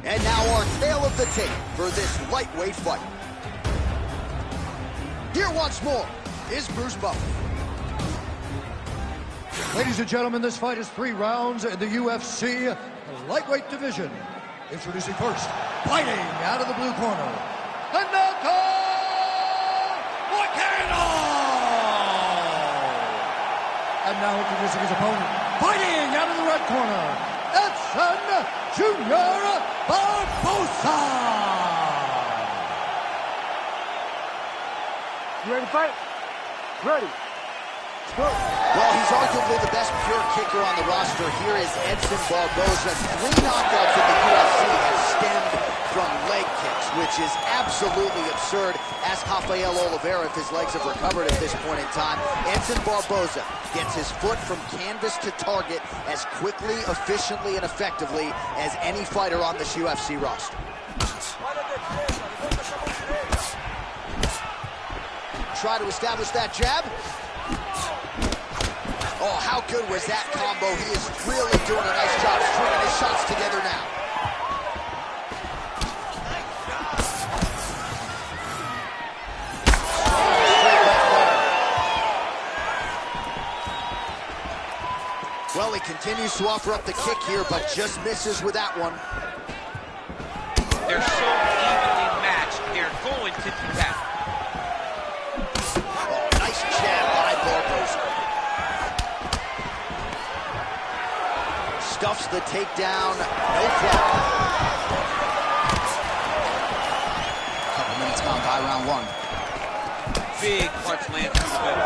And now our tale of the tape for this lightweight fight. Here once more is Bruce Buffer. Ladies and gentlemen, this fight is 3 rounds in the UFC lightweight division. Introducing first, fighting out of the blue corner, Anoko Volcano! And now introducing his opponent, fighting out of the red corner, Edson Junior Barbosa! You ready to fight? Ready. Go. Well, he's arguably the best pure kicker on the roster. Here is Edson Barbosa. 3 knockouts in the UFC have stemmed from leg kicks, which is absolutely absurd. Ask Rafael Oliveira if his legs have recovered at this point in time. Edson Barbosa gets his foot from canvas to target as quickly, efficiently, and effectively as any fighter on this UFC roster. Try to establish that jab. Oh, how good was that combo? He is really doing a nice job stringing his shots together now. Well, he continues to offer up the kick here, but just misses with that one. They're so evenly matched. They're going to do that. Oh, nice jab by Barbosa. Stuffs the takedown, no problem. Couple minutes gone by round 1. Big punch lands through the middle.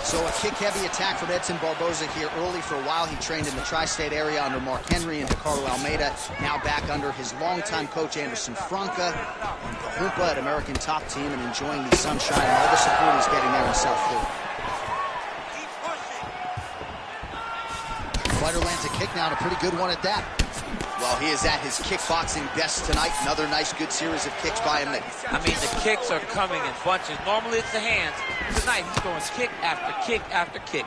So a kick-heavy attack from Edson Barbosa here early. For a while, he trained in the tri-state area under Mark Henry and Ricardo Almeida. Now back under his longtime coach, Anderson Franca, and Kahumpa at American Top Team, and enjoying the sunshine and all the support he's getting there in South Florida. Fighter lands a kick now, and a pretty good one at that. Well, he is at his kickboxing best tonight. Another nice, good series of kicks by him. I mean, the kicks are coming in bunches. Normally it's the hands. Tonight he's throwing kick after kick after kick.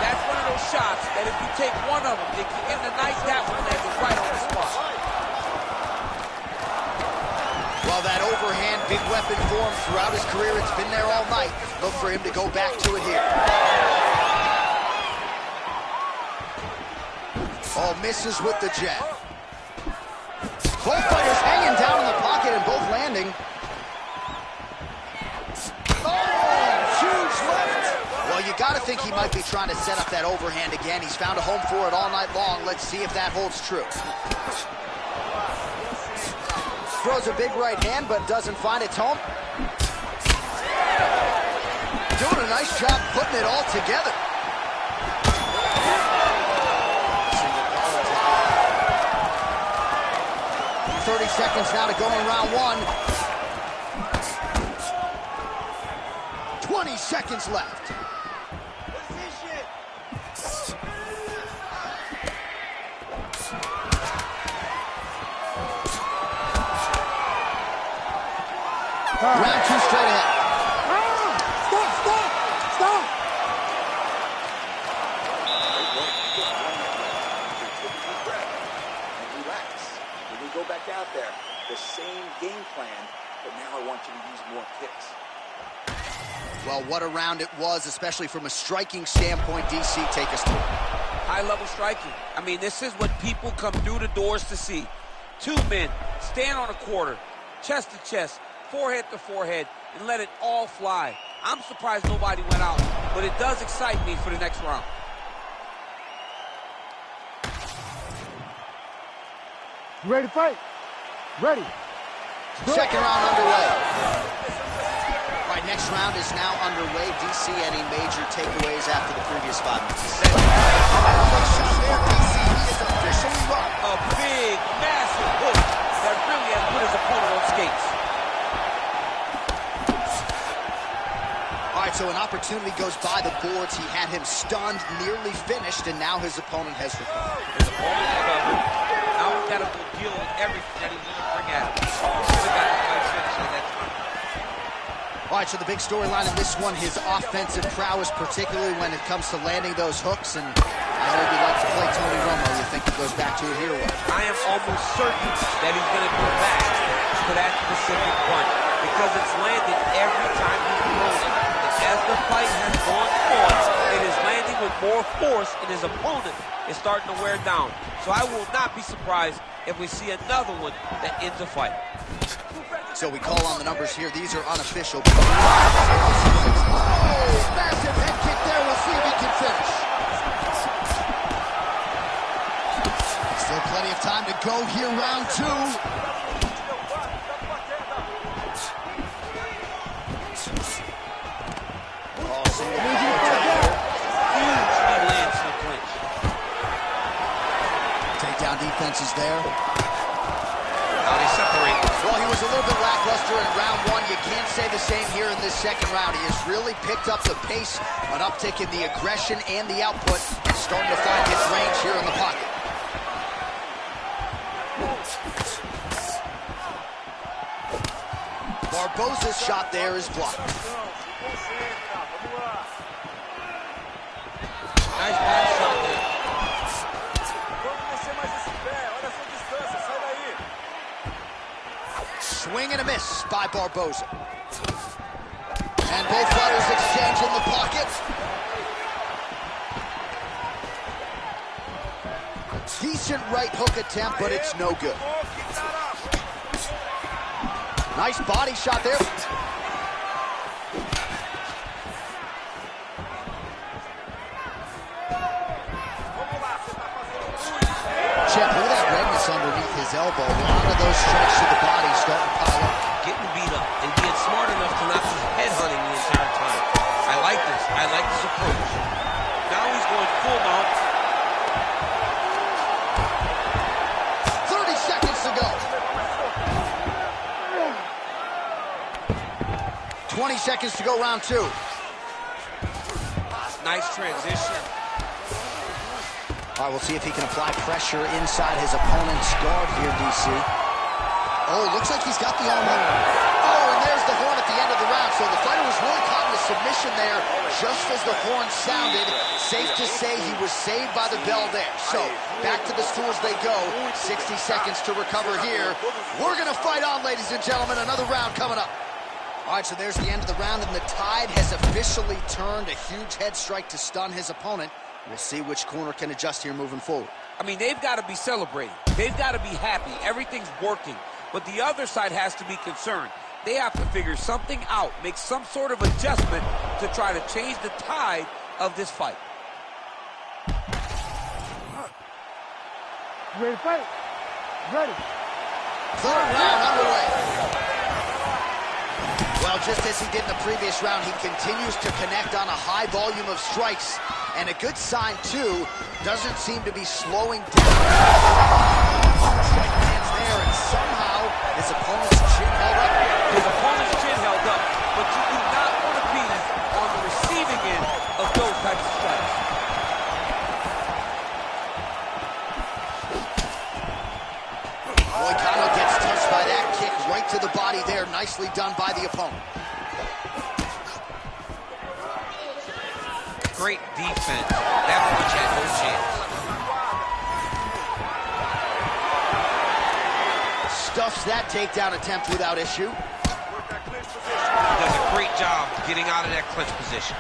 That's one of those shots that if you take one of them, in the night, that one landed right on the spot. Well, that overhand, big weapon for him throughout his career. It's been there all night. Look for him to go back to it here. Oh, misses with the jab. Both fighters hanging down in the pocket and both landing. Oh, huge left. Well, you got to think he might be trying to set up that overhand again. He's found a home for it all night long. Let's see if that holds true. Throws a big right hand, but doesn't find its home. Doing a nice job putting it all together. 30 seconds now to go in round 1. 20 seconds left. Round 2 straight ahead. Stop! Go back out there, the same game plan, but now I want you to use more kicks. Well, what a round it was, especially from a striking standpoint. DC, take us through. High-level striking. I mean, this is what people come through the doors to see. 2 men stand on a quarter, chest to chest, forehead to forehead, and let it all fly. I'm surprised nobody went out, but it does excite me for the next round. You ready to fight? Ready. Second round underway. Right next round is now underway. DC, any major takeaways after the previous 5 minutes? Quick shot there, DC. He is officially run. A big, massive hook that really has put his opponent on skates. All right, so an opportunity goes by the boards. He had him stunned, nearly finished, and now his opponent has recovered. His opponent recovered. Now he's got to go deal with everything that he's going to bring at him. He should have got the fight finished at that time. All right, so the big storyline in this one, his offensive prowess, particularly when it comes to landing those hooks. And I know you like to play Tony Romo. You think he goes back to it here? I am almost certain that he's going to go back to that specific one because it's landed every time he's thrown it. As the fight has gone on, it is landing with more force, and his opponent is starting to wear down. So I will not be surprised if we see another one that ends the fight. So we call on the numbers here. These are unofficial. Oh, massive head kick there. We'll see if he can finish. Still plenty of time to go here, round 2. Takedown defense is there. Now they separate. Well, he was a little bit lackluster in round 1. You can't say the same here in this second round. He has really picked up the pace, an uptick in the aggression and the output, and starting to find his range here in the pocket. Barboza's shot there is blocked. Nice back shot there. Swing and a miss by Barboza. And both fighters exchange in the pocket. Decent right hook attempt, but it's no good. Nice body shot there. Chip, look at that redness underneath his elbow. A lot of those strikes to the body starting to pile up. Getting beat up and being smart enough to not be headhunting the entire time. I like this. I like this approach. Now he's going full mount. 30 seconds to go. 20 seconds to go, round 2. Nice transition. All right, we'll see if he can apply pressure inside his opponent's guard here, DC. Oh, looks like he's got the arm on. Oh, and there's the horn at the end of the round. So the fighter was really caught in a submission there just as the horn sounded. Safe to say he was saved by the bell there. So back to the stools they go. 60 seconds to recover here. We're going to fight on, ladies and gentlemen. Another round coming up. All right, so there's the end of the round, and the tide has officially turned. A huge head strike to stun his opponent. We'll see which corner can adjust here moving forward. I mean, they've got to be celebrating. They've got to be happy. Everything's working. But the other side has to be concerned. They have to figure something out, make some sort of adjustment to try to change the tide of this fight. You ready to fight? Ready. Third round underway. Well, just as he did in the previous round, he continues to connect on a high volume of strikes. And a good sign, too, doesn't seem to be slowing down. Strike lands there, and somehow his opponent's chin held up. His opponent's chin held up, but you do not want to be on the receiving end of those types of strikes. Moicano gets touched by that kick right to the body there. Nicely done by the opponent. Great defense. That punch had no chance. Stuffs that takedown attempt without issue. He does a great job getting out of that clinch position.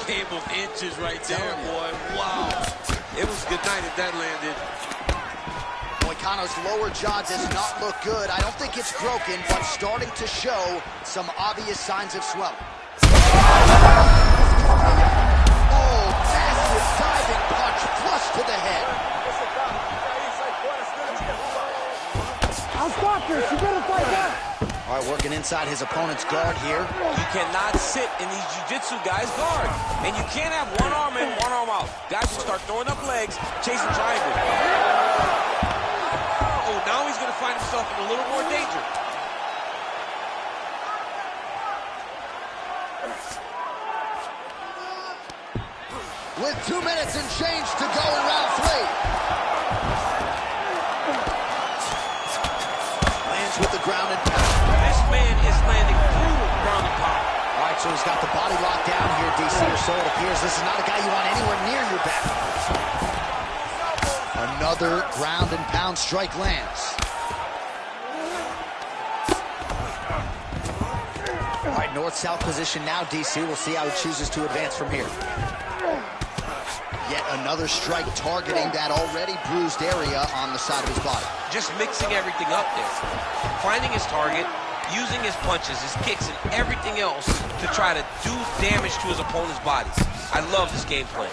Game of inches right there, boy. Wow. It was good night if that landed. Moicano's lower jaw does not look good. I don't think it's broken, but starting to show some obvious signs of swelling. Oh, massive diving punch flush to the head. Victor, she better fight back. All right, working inside his opponent's guard here. You cannot sit in these jiu-jitsu guys' guard. And you can't have one arm in, one arm out. Guys will start throwing up legs, chasing triangle. Oh, now he's going to find himself in a little more danger. With 2 minutes and change to go in round 3. Lands with the ground and pound. This man is landing brutal ground and pound. All right, so he's got the body locked down here, DC, or so it appears. This is not a guy you want anywhere near your back. Another ground and pound strike lands. All right, north-south position now, DC. We'll see how he chooses to advance from here. Yet another strike targeting that already bruised area on the side of his body. Just mixing everything up there. Finding his target, using his punches, his kicks, and everything else to try to do damage to his opponent's body. I love this game plan.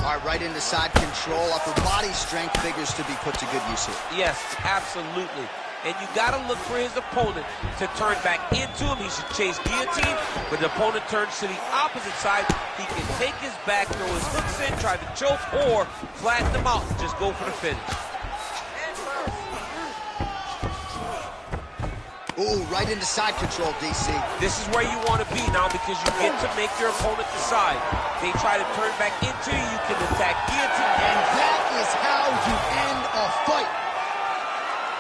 All right, right into side control. Upper body strength figures to be put to good use here. Yes, absolutely. And you got to look for his opponent to turn back into him. He should chase guillotine, but the opponent turns to the opposite side. He can take his back, throw his hooks in, try to choke, or flatten him out and just go for the finish. Ooh, right into side control, DC. This is where you want to be now because you get to make your opponent decide. They try to turn back into you, you can attack guillotine. And that is how you end a fight.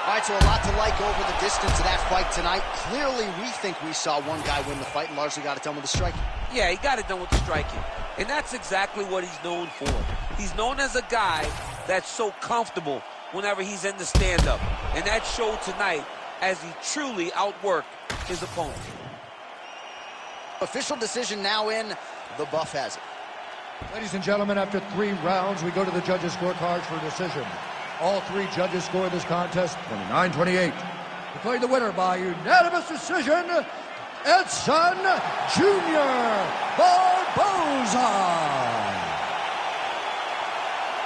All right, so a lot to like over the distance of that fight tonight. Clearly, we think we saw one guy win the fight and largely got it done with the striking. Yeah, he got it done with the striking. And that's exactly what he's known for. He's known as a guy that's so comfortable whenever he's in the stand-up. And that showed tonight as he truly outworked his opponent. Official decision now in. The buff has it. Ladies and gentlemen, after 3 rounds, we go to the judges' scorecards for a decision. All 3 judges scored this contest 29-28. Declaring the winner by unanimous decision, Edson Jr. Barboza.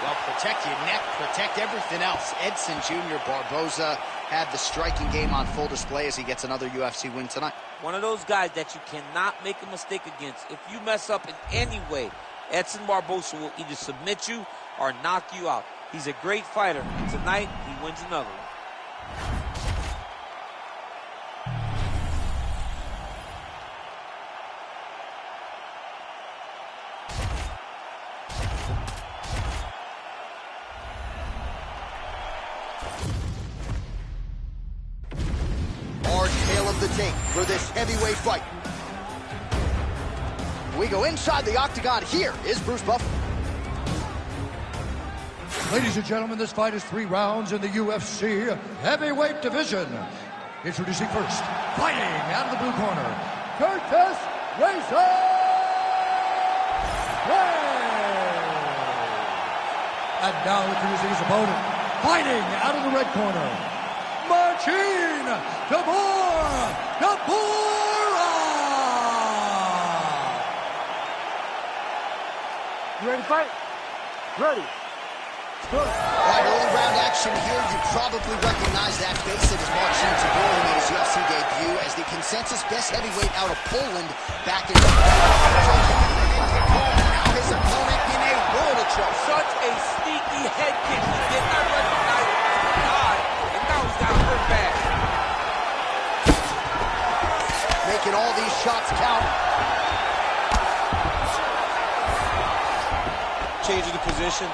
Well, protect your neck, protect everything else. Edson Jr. Barboza had the striking game on full display as he gets another UFC win tonight. One of those guys that you cannot make a mistake against. If you mess up in any way, Edson Barboza will either submit you or knock you out. He's a great fighter, and tonight he wins another one. Our tale of the tape for this heavyweight fight. We go inside the octagon. Here is Bruce Buffer. Ladies and gentlemen, this fight is 3 rounds in the UFC heavyweight division. Introducing first, fighting out of the blue corner, Curtis Razor Blade. And now introducing his opponent, fighting out of the red corner, Marcin Tybura. You ready to fight? Ready. All right, early round action here. You probably recognize that face. It is Marcin Tybura who made his UFC debut as the consensus best heavyweight out of Poland back in the Now his opponent in a world of trouble. Such a sneaky head kick. He did not recognize the guy, and now he's got hurt bad. Making all these shots count. Changing the position.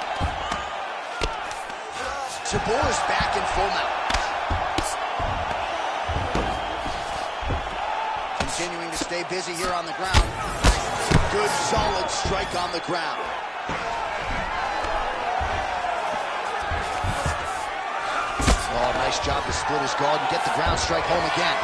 Tybura's back in full mount. Continuing to stay busy here on the ground. Good, solid strike on the ground. Oh, nice job to split his guard and get the ground strike home again.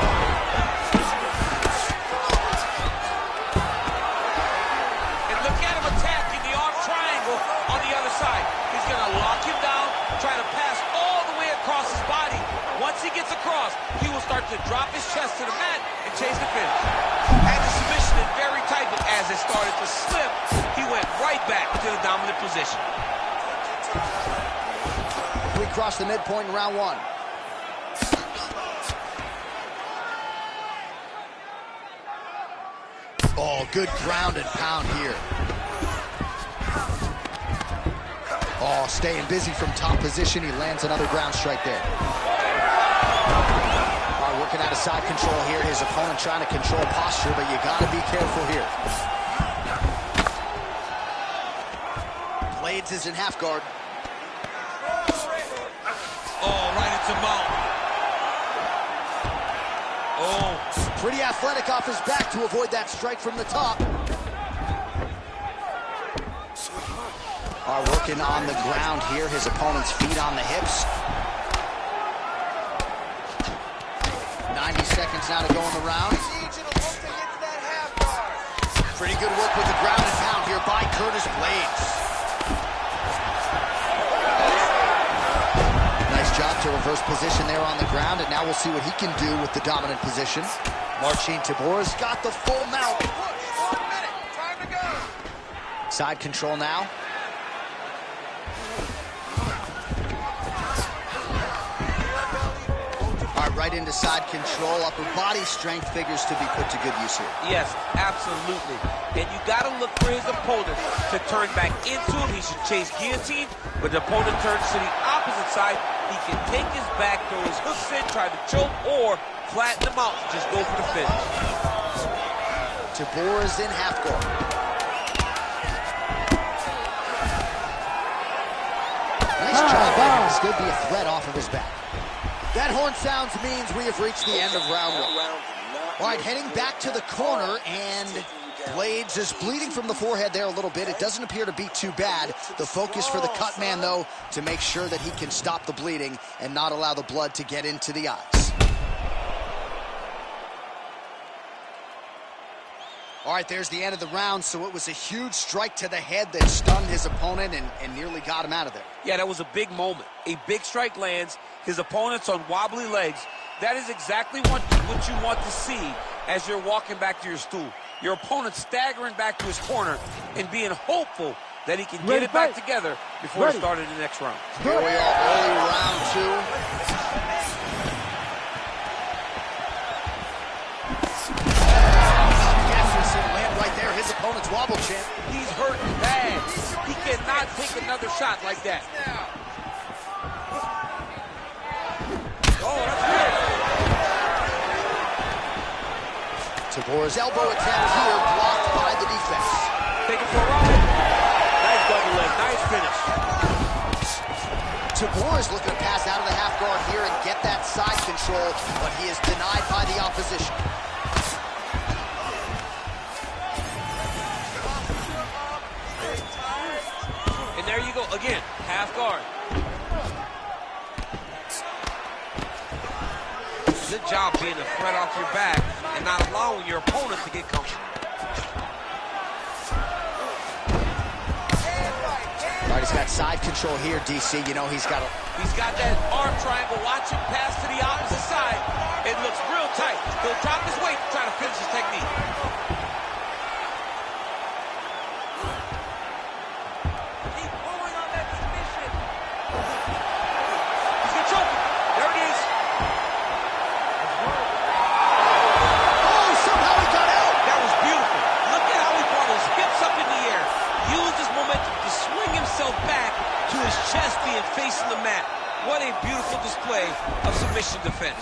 And look at him attacking the arm triangle on the other side. He's going to lock him down, try to pass all the way across his body. Once he gets across, he will start to drop his chest to the mat and chase the finish. Had the submission in very tight, but as it started to slip, he went right back to the dominant position. We cross the midpoint in round 1. Oh, good ground and pound here. Oh, staying busy from top position. He lands another ground strike there. All right, working out of side control here. His opponent trying to control posture, but you got to be careful here. Blades is in half guard. Oh, right into mount. Oh. Pretty athletic off his back to avoid that strike from the top. Working on the ground here. His opponent's feet on the hips. 90 seconds now to go in the round. Pretty good work with the ground and pound here by Curtis Blades. Nice job to reverse position there on the ground, and now we'll see what he can do with the dominant position. Marcin Tabor's got the full mount. 1 minute, time to go. Side control now. Right into side control. Upper body strength figures to be put to good use here. Yes, absolutely. And you got to look for his opponent to turn back into him. He should chase guillotine. When the opponent turns to the opposite side, he can take his back, throw his hooks in, try to choke, or flatten him out and just go for the finish. Tabor is in half guard. Nice job there to still be a threat off of his back. That horn sounds means we have reached the end of round one. All right, heading back to the corner, and Blades is bleeding from the forehead there a little bit. It doesn't appear to be too bad. The focus for the cut man, though, to make sure that he can stop the bleeding and not allow the blood to get into the eyes. All right, there's the end of the round, so it was a huge strike to the head that stunned his opponent and nearly got him out of there. Yeah, that was a big moment. A big strike lands. His opponent's on wobbly legs. That is exactly what you want to see as you're walking back to your stool. Your opponent staggering back to his corner and being hopeful that he can get it back together before the start of the next round. Here we are, early round two. Right there, his opponent's wobble champ. He's hurting bad. He cannot take another shot like that. Oh, that's good. Tabor's elbow attempt here blocked by the defense. Take it for a ride. Nice double leg, nice finish. Tabor is looking to pass out of the half guard here and get that side control, but he is denied by the opposition. There you go, again, half guard. Good job being a threat off your back and not allowing your opponent to get comfortable. All right, he's got side control here, DC. You know, he's got that arm triangle. Watch him pass to the opposite side. It looks real tight. He'll drop his weight to try to finish his technique. Facing the mat. What a beautiful display of submission defense.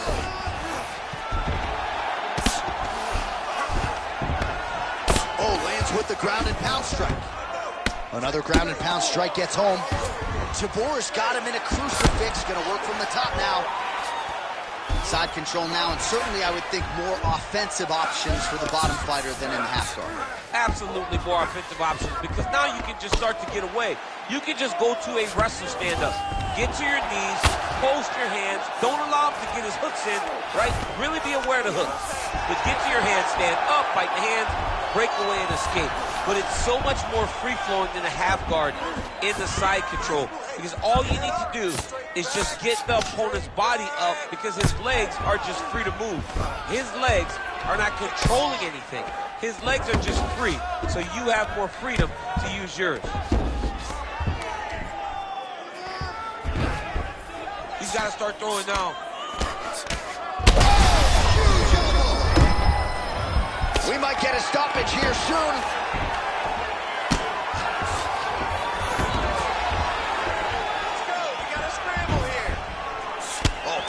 Oh, lands with the ground and pound strike. Another ground and pound strike gets home. Tabor's got him in a crucifix. Gonna work from the top now. Side control now, and certainly I would think more offensive options for the bottom fighter than in the half guard. Absolutely more offensive options, because now you can just start to get away. You can just go to a wrestler stand-up. Get to your knees, post your hands, don't allow him to get his hooks in, right? Really be aware of the hooks. But get to your hands, stand up, bite the hands, break away and escape. But it's so much more free-flowing than a half guard in the side control, because all you need to do is just get the opponent's body up, because his legs are just free to move. His legs are not controlling anything. His legs are just free, so you have more freedom to use yours. He's got to start throwing now. We might get get a stoppage here soon.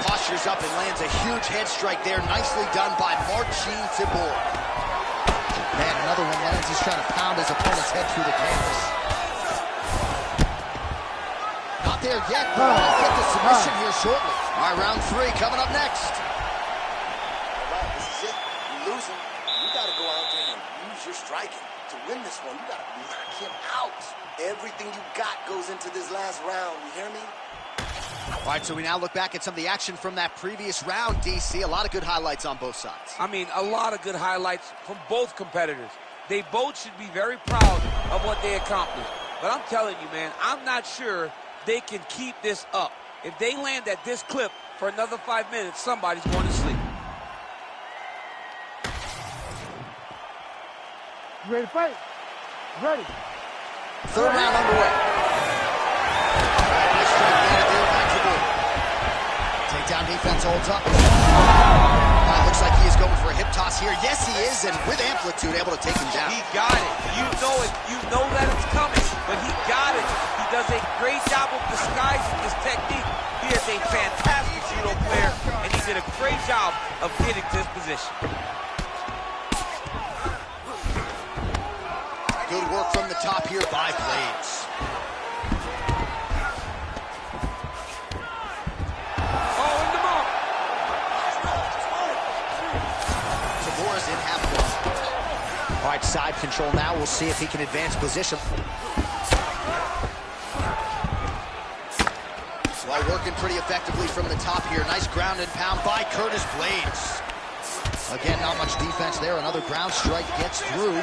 Postures up and lands a huge head strike there. Nicely done by Marcin Tybur. Man, another one lands. He's trying to pound his opponent's head through the canvas. Not there yet, but he'll get the submission here shortly. All right, round 3 coming up next. All right, this is it. You're losing. You got to go out there and use your striking. To win this one, you got to knock him out. Everything you got goes into this last round. You hear me? All right, so we now look back at some of the action from that previous round, DC. A lot of good highlights on both sides. I mean, a lot of good highlights from both competitors. They both should be very proud of what they accomplished. But I'm telling you, man, I'm not sure they can keep this up. If they land at this clip for another 5 minutes, somebody's going to sleep. You ready to fight? Ready. Third round underway. Takedown defense holds up. Looks like he is going for a hip toss here. Yes, he is, and with amplitude, able to take him down. He got it. You know it. You know that it's coming, but he got it. He does a great job of disguising his technique. He is a fantastic judo player, and he did a great job of getting to his position. Good work from the top here by Blades. All right, side control now. We'll see if he can advance position. Well, working pretty effectively from the top here. Nice ground and pound by Curtis Blades. Again, not much defense there. Another ground strike gets through.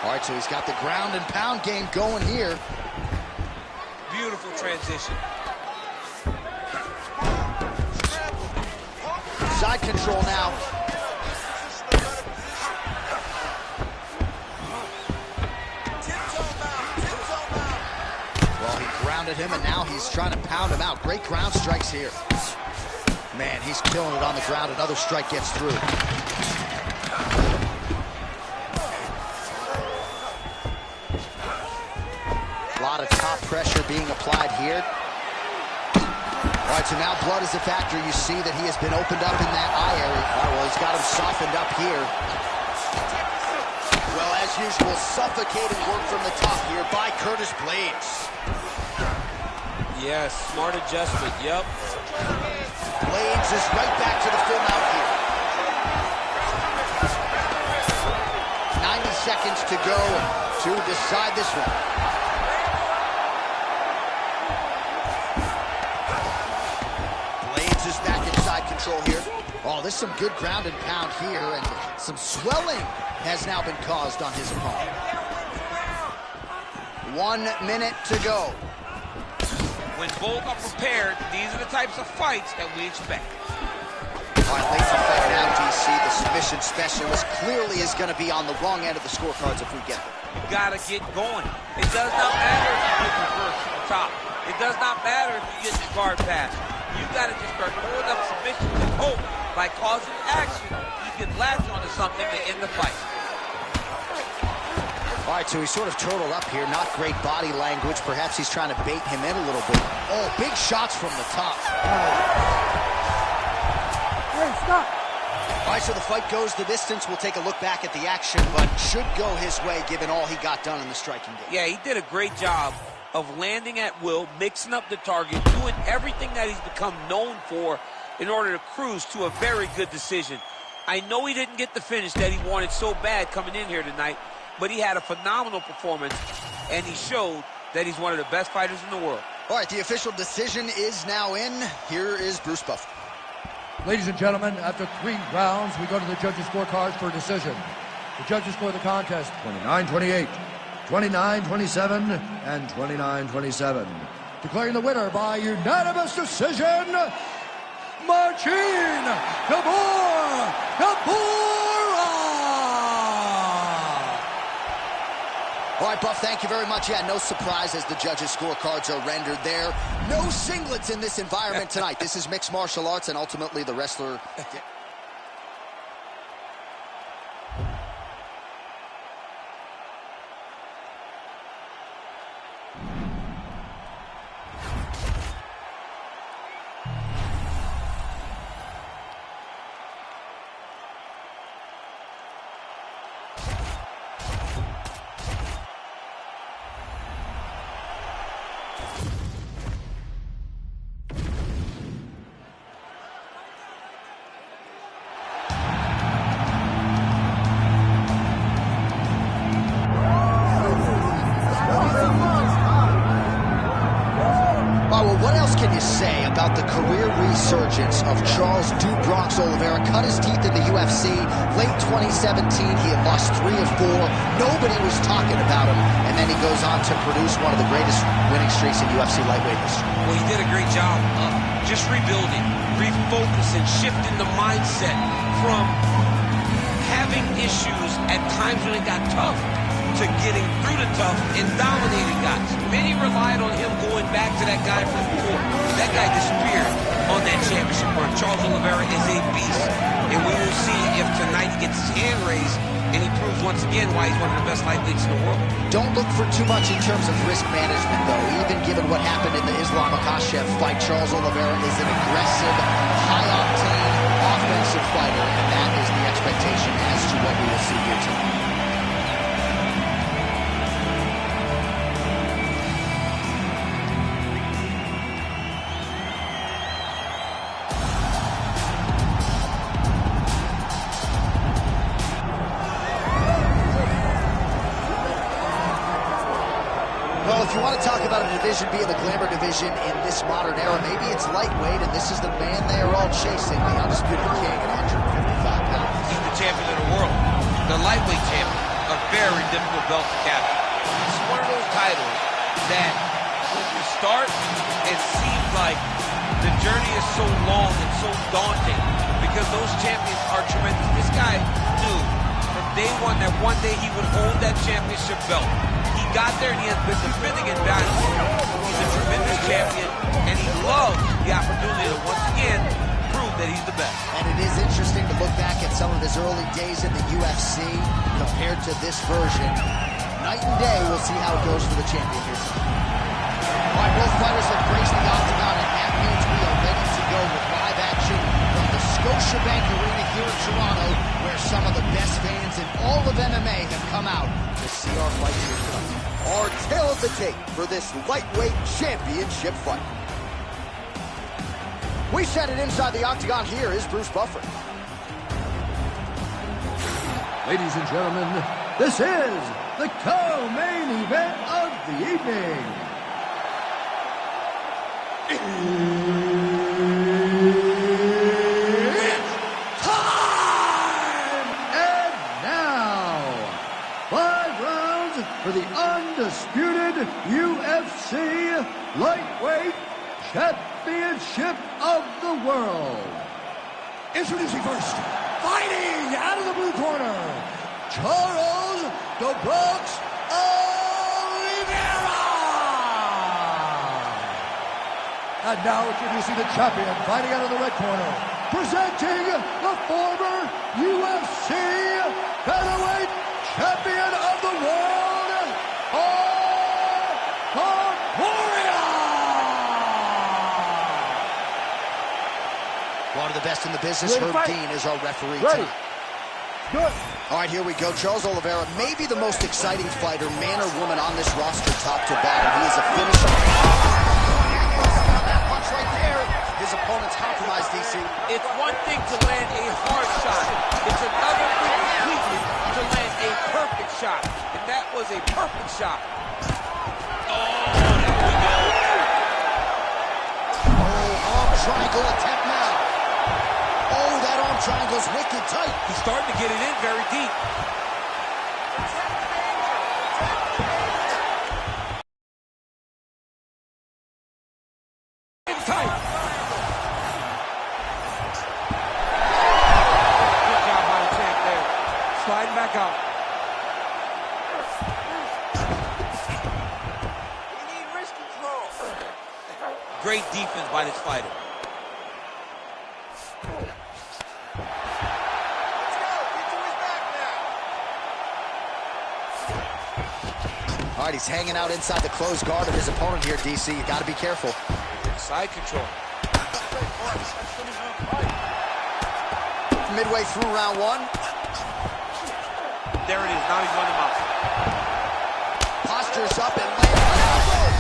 All right, so he's got the ground and pound game going here. Beautiful transition. Side control now. Well, he grounded him, and now he's trying to pound him out. Great ground strikes here. Man, he's killing it on the ground. Another strike gets through. A lot of top pressure being applied here. All right, so now blood is a factor. You see that he has been opened up in that eye area. All right, well, he's got him softened up here. Well, as usual, suffocating work from the top here by Curtis Blades. Yes, smart adjustment, yep. Blades is right back to the full mount here. 90 seconds to go to decide this one. Blades is back inside control here. Oh, there's some good ground and pound here, and some swelling has now been caused on his opponent. 1 minute to go. When both are prepared, these are the types of fights that we expect. All right, late to fight now, DC. The submission specialist clearly is going to be on the wrong end of the scorecards if we get them. You got to get going. It does not matter if you get reversed from the top. It does not matter if you get the guard pass. You got to just start throwing up submissions and hope by causing action, you can latch onto something to end the fight. All right, so he's sort of turtled up here. Not great body language. Perhaps he's trying to bait him in a little bit. Oh, big shots from the top. Hey, stop. All right, so the fight goes the distance. We'll take a look back at the action, but should go his way given all he got done in the striking game. Yeah, he did a great job of landing at will, mixing up the target, doing everything that he's become known for in order to cruise to a very good decision. I know he didn't get the finish that he wanted so bad coming in here tonight, but he had a phenomenal performance, and he showed that he's one of the best fighters in the world. All right, the official decision is now in. Here is Bruce Buffer. Ladies and gentlemen, after 3 rounds, we go to the judges' scorecards for a decision. The judges score the contest 29-28, 29-27, and 29-27. Declaring the winner by unanimous decision, Marcin Tybur. All right, Buff, thank you very much. Yeah, no surprise as the judges' scorecards are rendered there. No singlets in this environment tonight. This is mixed martial arts, and ultimately the wrestler... What else can you say about the career resurgence of Charles "Du Bronx" Oliveira? Cut his teeth in the UFC. Late 2017, he had lost 3 of 4. Nobody was talking about him. And then he goes on to produce one of the greatest winning streaks in UFC lightweight history. Well, he did a great job of just rebuilding, refocusing, shifting the mindset from having issues at times when it got tough to getting through the tough and dominating guys. Many relied on him going back to that guy from before. That guy disappeared on that championship run. Charles Oliveira is a beast, and we will see if tonight he gets his hand raised and he proves once again why he's one of the best lightweights in the world. Don't look for too much in terms of risk management, though. Even given what happened in the Islam Makhachev fight, Charles Oliveira is an aggressive, high-octane, offensive fighter, and that is the expectation as to what we will see here tonight. Well, if you want to talk about a division being the glamour division in this modern era, maybe it's lightweight, and this is the man they are all chasing, the undisputed king at 155 pounds. He's the champion of the world, the lightweight champion, a very difficult belt to capture. It's one of those titles that when you start, it seems like the journey is so long and so daunting because those champions are tremendous. This guy knew from day one that one day he would hold that championship belt. He got there and he has been defending it valiantly. He's a tremendous champion, and he loves the opportunity to once again prove that he's the best. And it is interesting to look back at some of his early days in the UFC compared to this version. Night and day, we'll see how it goes for the champion here tonight. All right, both fighters have graced the octagon, and that means we are ready to go with live action from the Scotiabank Arena here in Toronto, where some of the best fans in all of MMA have come out to see our fight here tonight. Our tale of the tape for this lightweight championship fight. We set it inside the octagon. Here is Bruce Buffer. Ladies and gentlemen, this is the co-main event of the evening. It's time! And now, 5 rounds for the undisputed UFC lightweight championship of the world. Introducing first, fighting out of the blue corner, Charles "Du Bronx" Oliveira. And now introducing the champion, fighting out of the red corner, presenting the former UFC featherweight champion of the world, One of the best in the business, Herb Dean, is our referee Ready. tonight. Good. All right, here we go. Charles Oliveira, maybe the most exciting fighter, man or woman, on this roster, top to bottom. He is a finisher. That punch right there. His opponent's compromised, DC. It's one thing to land a hard shot. It's another thing completely to land a perfect shot. And that was a perfect shot. Oh, there we go. Oh, arm triangle attempt now. Oh, that arm triangle's wicked tight. He's starting to get it in very deep. Tight. Good job by the champ there. Sliding back out. great defense by this fighter. All right, he's hanging out inside the closed guard of his opponent here, DC. You got to be careful. Side control. Midway through round one. There it is. Now he's running out. Postures up and lands an elbow.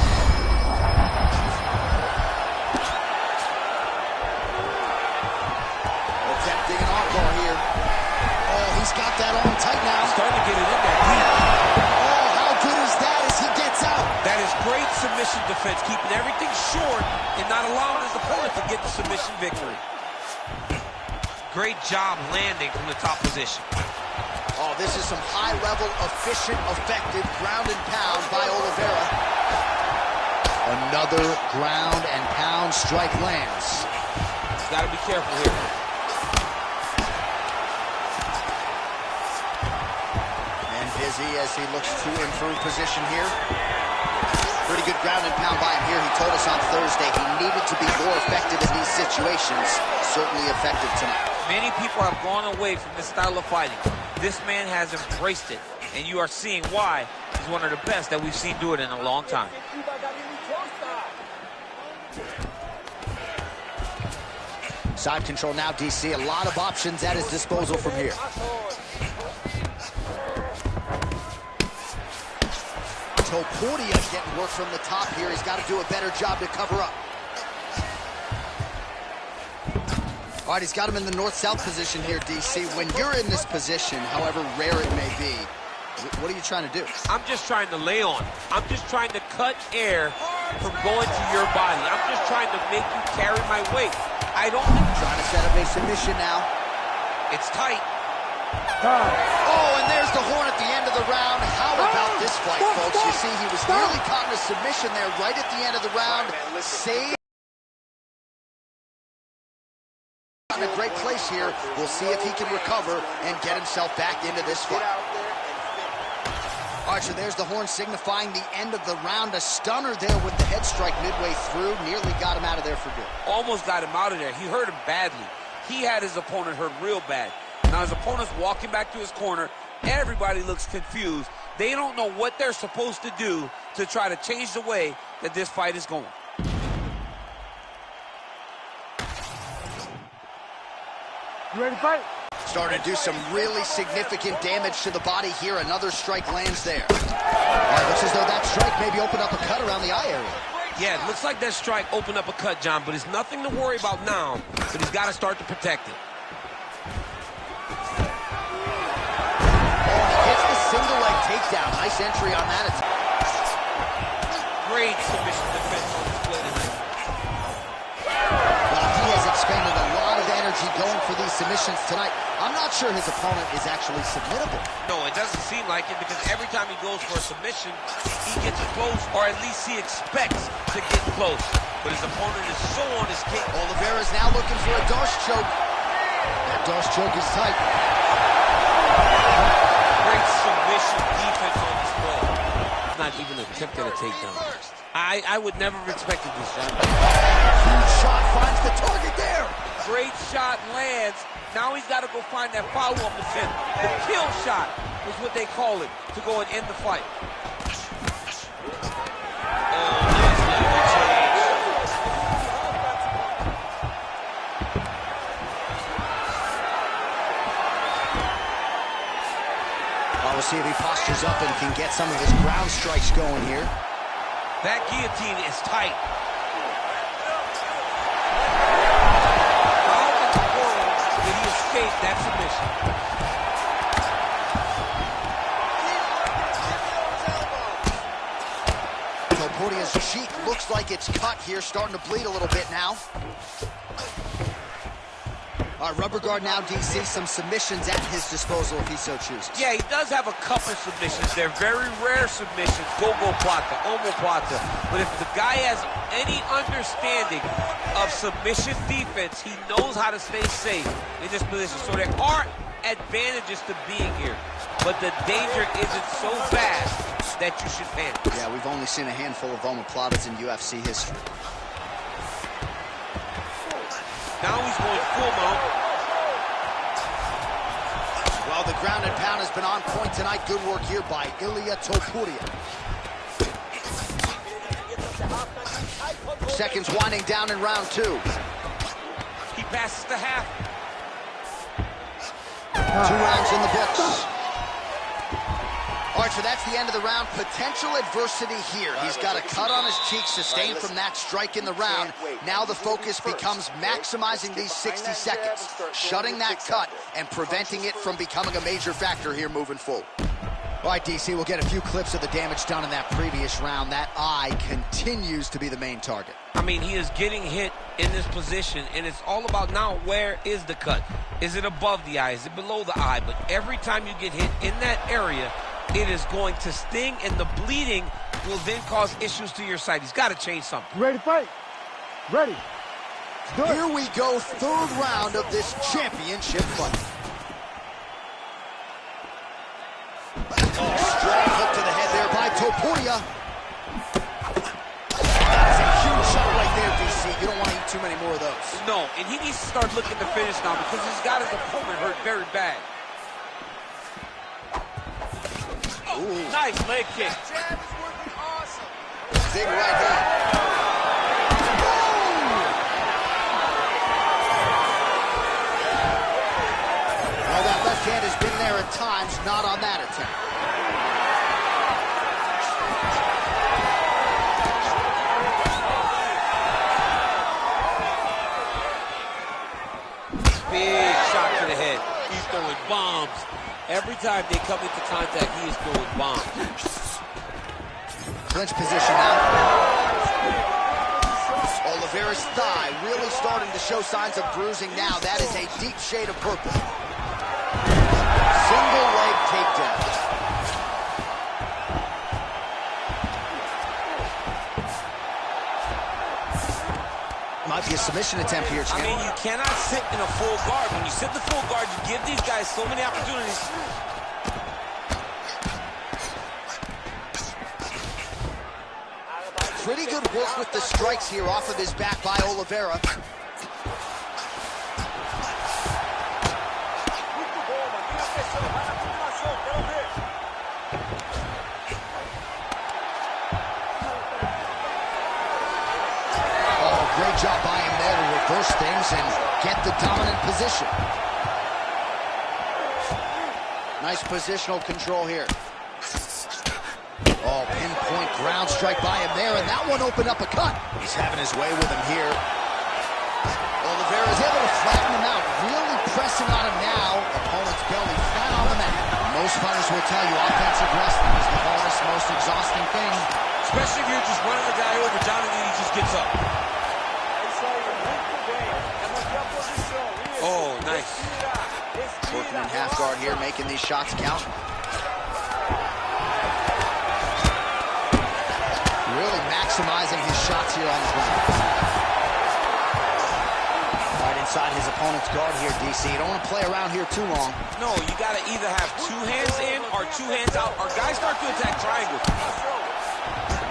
Attempting an armbar here. Oh, he's got that arm tight now. Starting to get it in there deep. Oh, how good is that as he gets out? That is great submission defense, keeping everything short and not allowing his opponent to get the submission victory. Great job landing from the top position. Oh, this is some high-level, efficient, effective ground and pound by Oliveira. Another ground and pound strike lands. Got to be careful here. And busy as he looks to improve position here. Pretty good ground and pound by him here. He told us on Thursday he needed to be more effective in these situations. Certainly effective tonight. Many people have gone away from this style of fighting. This man has embraced it, and you are seeing why he's one of the best that we've seen do it in a long time. Side control now, DC. A lot of options at his disposal from here. Topuria getting work from the top here. He's got to do a better job to cover up. All right, he's got him in the north-south position here, DC. When you're in this position, however rare it may be, what are you trying to do? I'm just trying to lay on. I'm just trying to cut air from going to your body. I'm just trying to make you carry my weight. I don't... Trying to set up a submission now. It's tight. Oh, and there's the horn at the end of the round. How about this fight, folks? You see, he was nearly caught in a submission there right at the end of the round. Saved. In a great place here. We'll see if he can recover and get himself back into this fight. All right, so there's the horn signifying the end of the round. A stunner there with the head strike midway through. Nearly got him out of there for good. Almost got him out of there. He hurt him badly. He had his opponent hurt real bad. Now his opponent's walking back to his corner. Everybody looks confused. They don't know what they're supposed to do to try to change the way that this fight is going. You ready to fight? Starting to do some really significant damage to the body here. Another strike lands there. All right, looks as though that strike maybe opened up a cut around the eye area. Yeah, it looks like that strike opened up a cut, John, but it's nothing to worry about now, but he's got to start to protect it. Oh, he gets the single leg takedown. Nice entry on that attack. Great submission defense on display tonight. Well, he has expended a lot of energy going for these submissions tonight. I'm not sure his opponent is actually submittable. No, it doesn't seem like it, because every time he goes for a submission, he gets close, or at least he expects to get close. But his opponent is so on his kick. Oliveira's now looking for a Darce choke. That Darce choke is tight. Great submission defense on display. Not even attempted a takedown. I would never have expected this, John. Huge shot finds the target there. Great shot lands. Now he's got to go find that follow-up attempt. The kill shot is what they call it, to go and end the fight. Oh, nice level change. We'll see if he postures up and can get some of his ground strikes going here. That guillotine is tight. How in the world did he escape that submission? Topuria's cheek looks like it's cut here, starting to bleed a little bit now. Rubber guard now, DC, some submissions at his disposal if he so chooses. Yeah, he does have a couple submissions. They're very rare submissions, gogo-plata, omoplata. But if the guy has any understanding of submission defense, he knows how to stay safe in this position. So there are advantages to being here, but the danger isn't so vast that you should panic. Yeah, we've only seen a handful of omoplatas in UFC history. Now he's going full mount. Well, the ground and pound has been on point tonight. Good work here by Ilia Topuria. Seconds winding down in round 2. He passes the half. 2 rounds in the books. All right, so that's the end of the round. Potential adversity here. He's got a cut on his cheek sustained from that strike in the round. Now the focus becomes maximizing these 60 seconds, shutting that cut and preventing it from becoming a major factor here moving forward. All right, DC, we'll get a few clips of the damage done in that previous round. That eye continues to be the main target. I mean, he is getting hit in this position, and it's all about now where is the cut? Is it above the eye? Is it below the eye? But every time you get hit in that area, it is going to sting, and the bleeding will then cause issues to your sight. He's got to change something. Ready to fight? Ready. Here we go, 3rd round of this championship fight. Strong hook to the head there by Topuria. That's a huge shot right there, DC. You don't want to eat too many more of those. No, and he needs to start looking to finish now because he's got his opponent hurt very bad. Ooh. Nice leg kick. Big right hand. Well, that left hand has been there at times, not on that attempt. Big shot to the head. He's throwing bombs. Every time they come into contact, he is throwing bombs. Clinch position now. Oliveira's thigh really starting to show signs of bruising now. That is a deep shade of purple. Single leg takedown. Might be a submission attempt here, champ. I mean, you cannot sit in a full guard. When you sit in the full guard, you give these guys so many opportunities. Pretty good work with the strikes here off of his back by Oliveira. Great job by him there to reverse things and get the dominant position. Nice positional control here. Oh, pinpoint ground strike by him there, and that one opened up a cut. He's having his way with him here. Oliveira's able to flatten him out, really pressing on him now. Opponent's belly flat on the mat. Most fighters will tell you offensive wrestling is the hardest, most exhausting thing. Especially if you're just running the guy over, John, and then he just gets up. Oh, nice. Working in half guard here, making these shots count. Really maximizing his shots here on the ground. Right inside his opponent's guard here, DC. You don't want to play around here too long. No, you got to either have 2 hands in or 2 hands out, or guys start to attack triangle.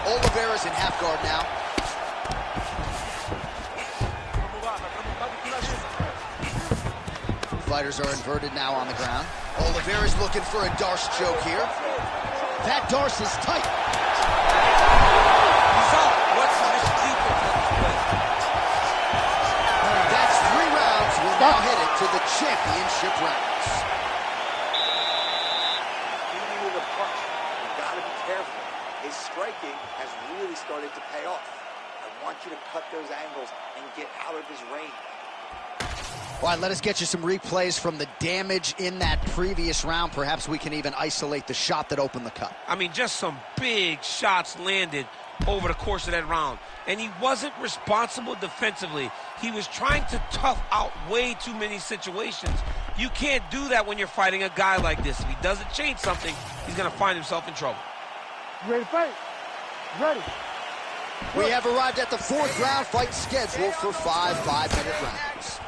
Oliveira's in half guard now. Fighters are inverted now on the ground. Oliveira's looking for a Darce choke here. That Darce is tight. He's up. What's the defense on this play? That's 3 rounds. We're now headed to the championship rounds. Even with a punch, you got to be careful. His striking has really started to pay off. I want you to cut those angles and get out of his range. All right, let us get you some replays from the damage in that previous round. Perhaps we can even isolate the shot that opened the cut. I mean, just some big shots landed over the course of that round. And he wasn't responsible defensively. He was trying to tough out way too many situations. You can't do that when you're fighting a guy like this. If he doesn't change something, he's going to find himself in trouble. Ready to fight? Ready. We have arrived at the 4th round fight scheduled for 5 5-minute rounds.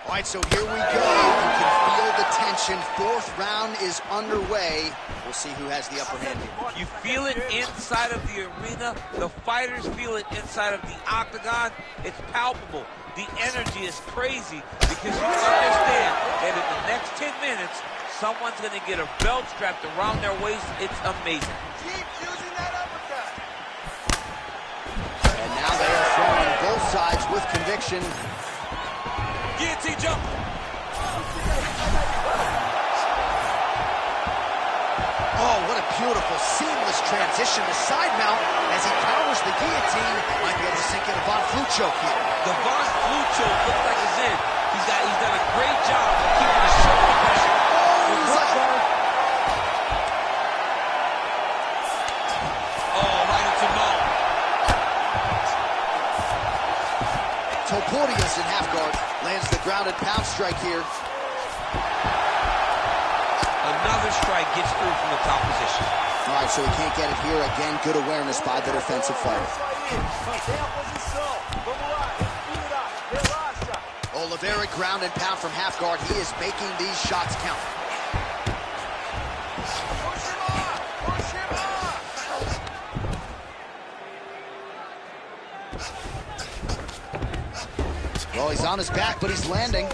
All right, so here we go. You can feel the tension. 4th round is underway. We'll see who has the upper hand here. You feel it inside of the arena. The fighters feel it inside of the octagon. It's palpable. the energy is crazy because you understand that in the next 10 minutes, someone's going to get a belt strapped around their waist. It's amazing. Keep using that uppercut. And now they are throwing both sides with conviction. Guillotine jump. Oh, what a beautiful, seamless transition to side mount as he counters the guillotine. Might be able to sink in a Von Flue choke here. The Von Flue choke looks like it's in. He's done a great job of keeping the shoulder pressure. Oh, right into mount. Topuria's in half guard. Lands the grounded pound strike here. Another strike gets through from the top position. All right, so he can't get it here. Again, good awareness by the defensive fighter. Oliveira ground and pound from half guard. He is making these shots count. Well, he's on his back, but he's landing.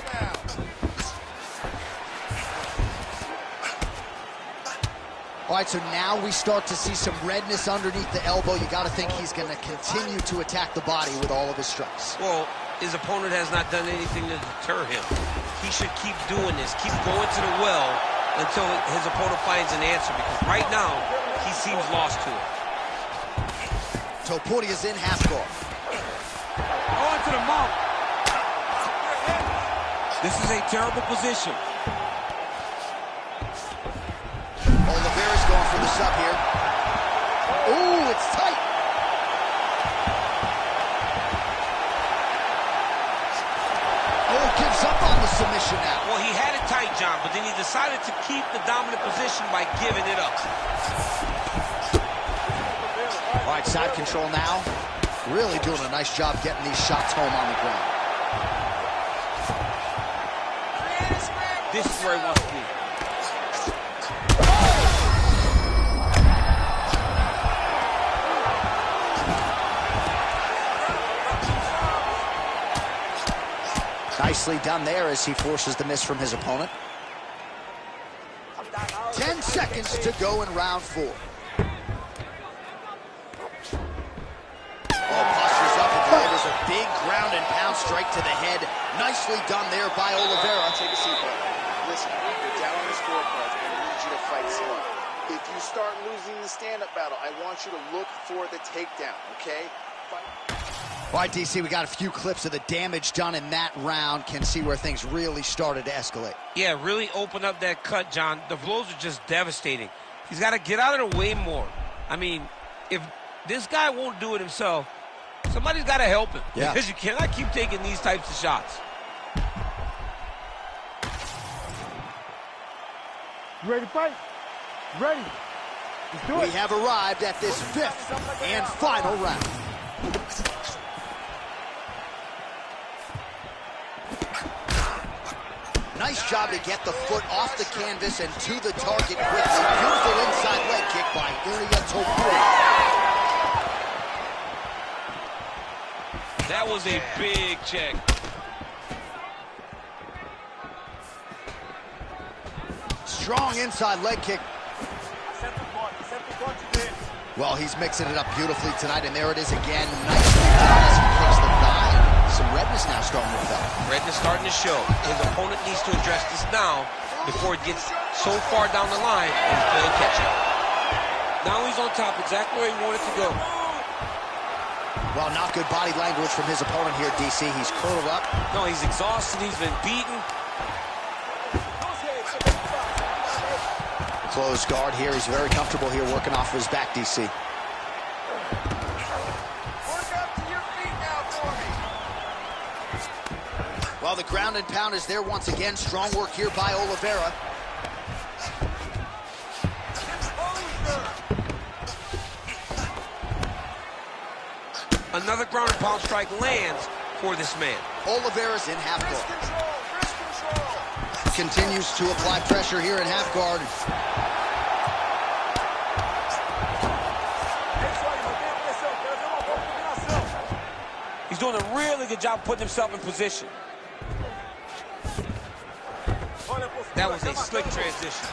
All right, so now we start to see some redness underneath the elbow. You got to think he's going to continue to attack the body with all of his strikes. Well, his opponent has not done anything to deter him. He should keep doing this, keep going to the well until his opponent finds an answer, because right now, he seems lost to it. Topuria's in half guard. On to the mount. This is a terrible position. Oliveira's going for the sub here. Ooh, it's tight. Oh, gives up on the submission now. Well, he had it tight, John, but then he decided to keep the dominant position by giving it up. All right, side control now. Really doing a nice job getting these shots home on the ground. This is where he wants to be. Nicely done there as he forces the miss from his opponent. 10 seconds to go in round 4. Oh, postures up and delivers a big ground and pound strike to the head. Nicely done there by Oliveira. Take a seat, brother. Listen, you're down on the scorecard, and I need you to fight slow. If you start losing the stand-up battle, I want you to look for the takedown, okay? Fight. All right, DC, we got a few clips of the damage done in that round. Can see where things really started to escalate. Yeah, really open up that cut, John. The blows are just devastating. He's got to get out of the way more. I mean, if this guy won't do it himself, somebody's got to help him. Yeah. Because you cannot keep taking these types of shots. You ready to fight? Ready. Let's do it. We have arrived at this 5th and final round. Nice job to get the foot off the canvas and to the target quickly. Beautiful inside leg kick by Ilia Topuria. That was a big check. Strong inside leg kick. Well, he's mixing it up beautifully tonight, and there it is again. Nicely done as he kicks the thigh. Some redness now starting to develop. Redness starting to show. His opponent needs to address this now before it gets so far down the line and he's playing catch up. Now he's on top, exactly where he wanted to go. Well, not good body language from his opponent here, DC. He's curled up. No, he's exhausted. He's been beaten. Closed guard here. He's very comfortable here working off of his back, DC. Work up to your feet now for me. Well, the ground and pound is there once again. Strong work here by Oliveira. Another ground and pound strike lands for this man. Oliveira's in half guard. Continues to apply pressure here in half guard. He's He's doing a really good job putting himself in position. That was a slick transition.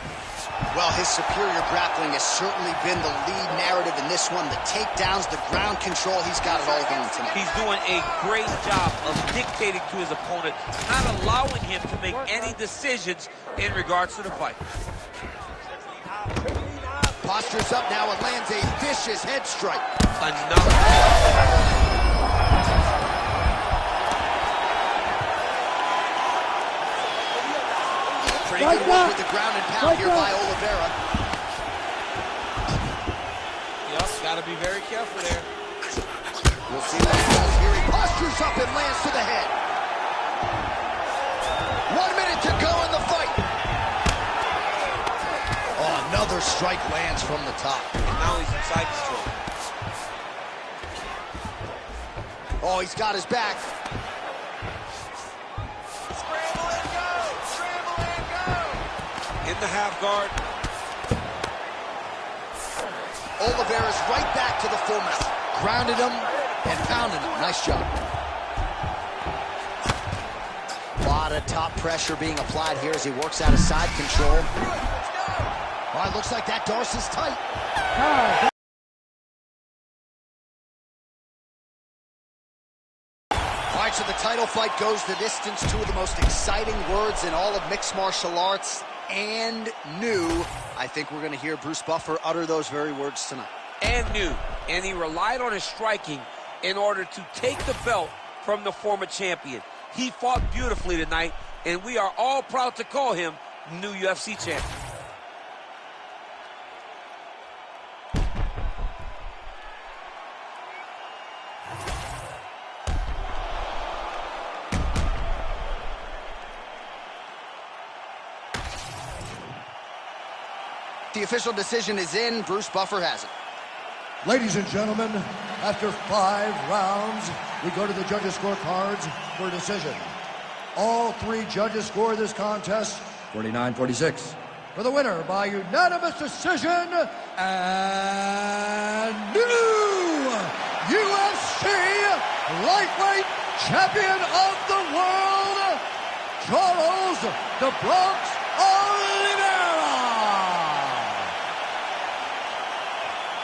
Well, his superior grappling has certainly been the lead narrative in this one. The takedowns, the ground control, he's got it all going tonight. He's doing a great job of dictating to his opponent, not allowing him to make any decisions in regards to the fight. Postures up now and lands a vicious head strike. Pretty good work with the ground and pound here by Oliveira. Yep, got to be very careful there. We'll see what he does here. He postures up and lands to the head. 1 minute to go in the fight. Oh, another strike lands from the top. Now he's in side control. Oh, he's got his back. In the half guard. Oliveira's right back to the full mount. Grounded him and pounded him. Nice job. A lot of top pressure being applied here as he works out of side control. All right, looks like that dorsal's tight. All right, so the title fight goes the distance. Two of the most exciting words in all of mixed martial arts. And new. I think we're going to hear Bruce Buffer utter those very words tonight. And new. And he relied on his striking in order to take the belt from the former champion. He fought beautifully tonight, and we are all proud to call him new UFC champion. The official decision is in. Bruce Buffer has it. Ladies and gentlemen, after 5 rounds, we go to the judges' scorecards for a decision. All 3 judges score this contest 49-46. For the winner by unanimous decision, and new UFC lightweight champion of the world, Charles "The Bronx" Oliveira.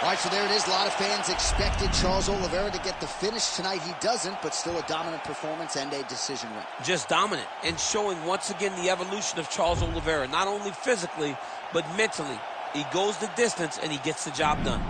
All right, so there it is. A lot of fans expected Charles Oliveira to get the finish tonight. He doesn't, but still a dominant performance and a decision win. Just dominant and showing once again the evolution of Charles Oliveira, not only physically, but mentally. He goes the distance and he gets the job done.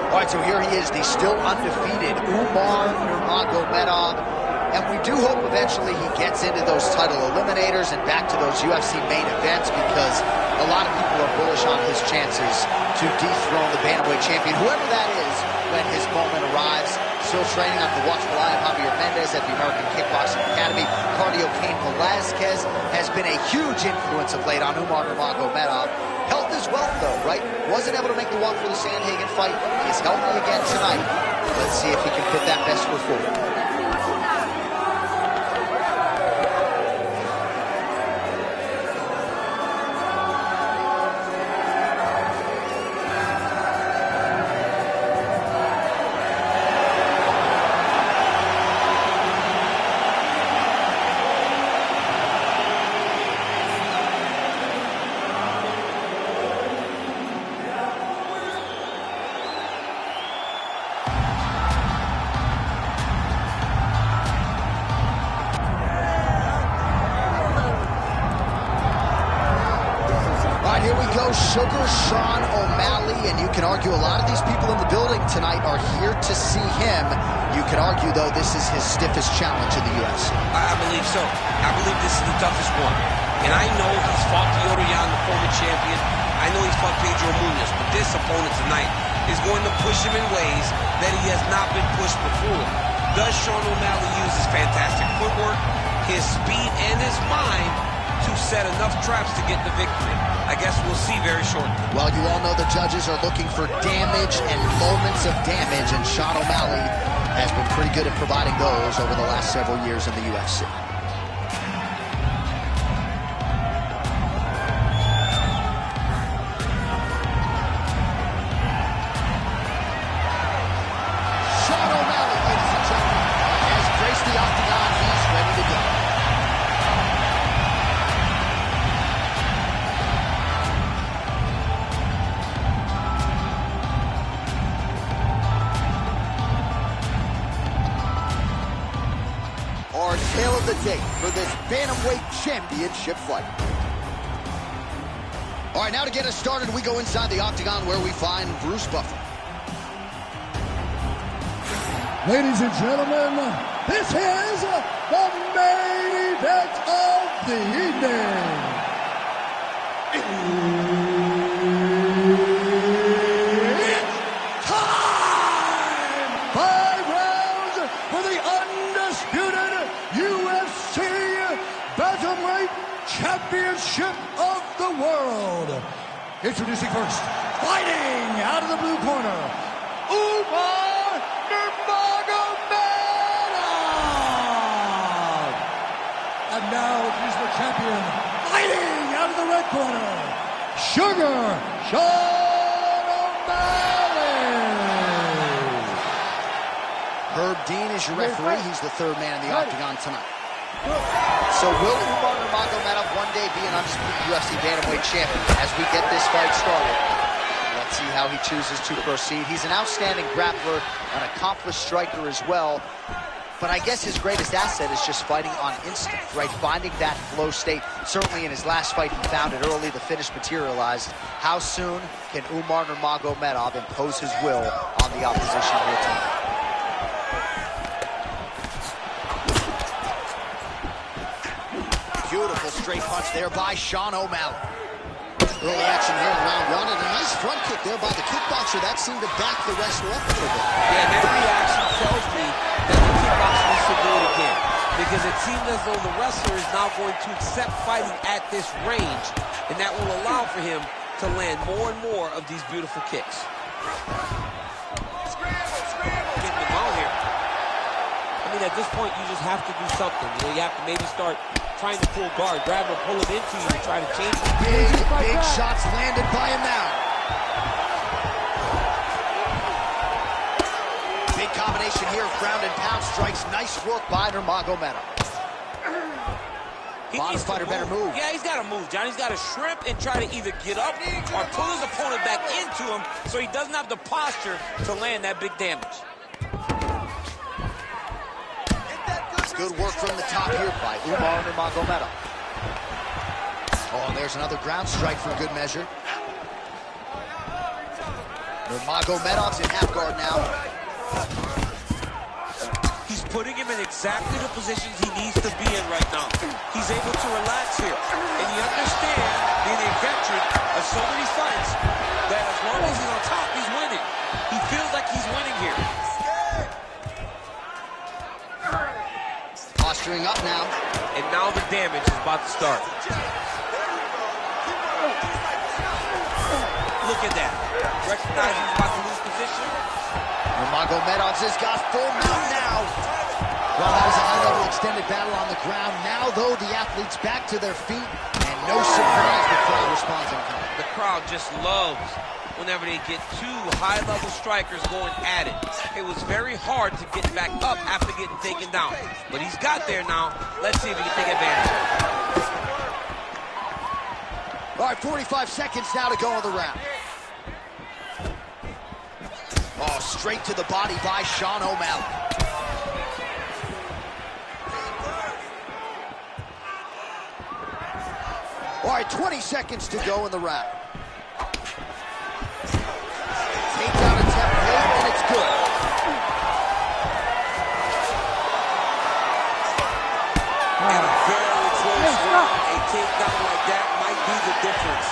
All right, so here he is, the still undefeated Umar Nurmagomedov. And we do hope eventually he gets into those title eliminators and back to those UFC main events, because a lot of people are bullish on his chances to dethrone the bantamweight champion, whoever that is, when his moment arrives. Still training under the watchful eye of Javier Mendez at the American Kickboxing Academy. Cardio Cain Velasquez has been a huge influence of late on Umar Nurmagomedov. Health is wealth, though, right? Wasn't able to make the walk for the Sandhagen fight. He's healthy again tonight. Let's see if he can put that best foot forward. right, here we go. Sugar Sean O'Malley, and you can argue a lot of these people in the building tonight are here to see him. You can argue, though, this is his stiffest challenge in the UFC. I believe so. I believe this is the toughest one. And I know he's fought Piotr Jan, the former champion. I know he's fought Pedro Munoz, but this opponent tonight is going to push him in ways that he has not been pushed before. Does Sean O'Malley use his fantastic footwork, his speed, and his mind to set enough traps to get the victory? I guess we'll see very shortly. Well, you all know the judges are looking for damage and moments of damage, and Sean O'Malley has been pretty good at providing those over the last several years in the UFC. Sean O'Malley, ladies and gentlemen, has graced the octagon. He's ready to go. Our tale of the tape for this bantamweight championship fight. All right, now to get us started, we go inside the octagon where we find Bruce Buffer. Ladies and gentlemen, this is the main event of the evening. It's time! 5 rounds for the undisputed UFC Bantamweight Championship of the world. Introducing first, fighting out of the blue corner, and now he's the champion, fighting out of the red corner, Sugar Sean O'Malley. Herb Dean is your referee. He's the third man in the octagon tonight. So will Umar Nurmagomedov one day be an undisputed UFC bantamweight champion? As we get this fight started, let's see how he chooses to proceed. He's an outstanding grappler, an accomplished striker as well. But I guess his greatest asset is just fighting on instinct, right? Finding that flow state. Certainly in his last fight, he found it early. The finish materialized. How soon can Umar Nurmagomedov impose his will on the opposition here tonight? Beautiful straight punch there by Sean O'Malley. Early action here in round one, and a nice front kick there by the kickboxer. That seemed to back the wrestler up a little bit. Yeah, that reaction tells me that the kickboxer needs to do it again, because it seems as though the wrestler is now going to accept fighting at this range, and that will allow for him to land more and more of these beautiful kicks. Getting him out here. I mean, at this point, you just have to do something. You know, you have to maybe start trying to pull guard, grab him, pull it into you, and try to change it. Big shots landed by him now. Big combination here of ground and pound strikes. Nice work by Nurmagomedov. Modern fighter better move. Yeah, he's got to move, John. He's got to shrimp and try to either get up or pull his opponent back into him so he doesn't have the posture to land that big damage. Good work from the top here by Umar Nurmagomedov. Oh, there's another ground strike for good measure. Nurmagomedov's in half guard now. He's putting him in exactly the positions he needs to be in right now. He's able to relax here. And you understand, being a veteran of so many fights, that as long as he's on top, he's winning. He feels like he's winning here. Posturing up now. And now the damage is about to start. Look at that. Recognizing he's about to lose position. Nurmagomedov has got full mount now. Well, that was a high-level extended battle on the ground. Now, though, the athletes back to their feet, and no surprise, the crowd responds in kind. The crowd just loves whenever they get two high-level strikers going at it. It was very hard to get back up after getting taken down. But he's got there now. Let's see if he can take advantage. All right, 45 seconds now to go in the round. Oh, straight to the body by Sean O'Malley. All right, 20 seconds to go in the round. Takedown attempt made, and it's good. And a very close round. A takedown like that might be the difference.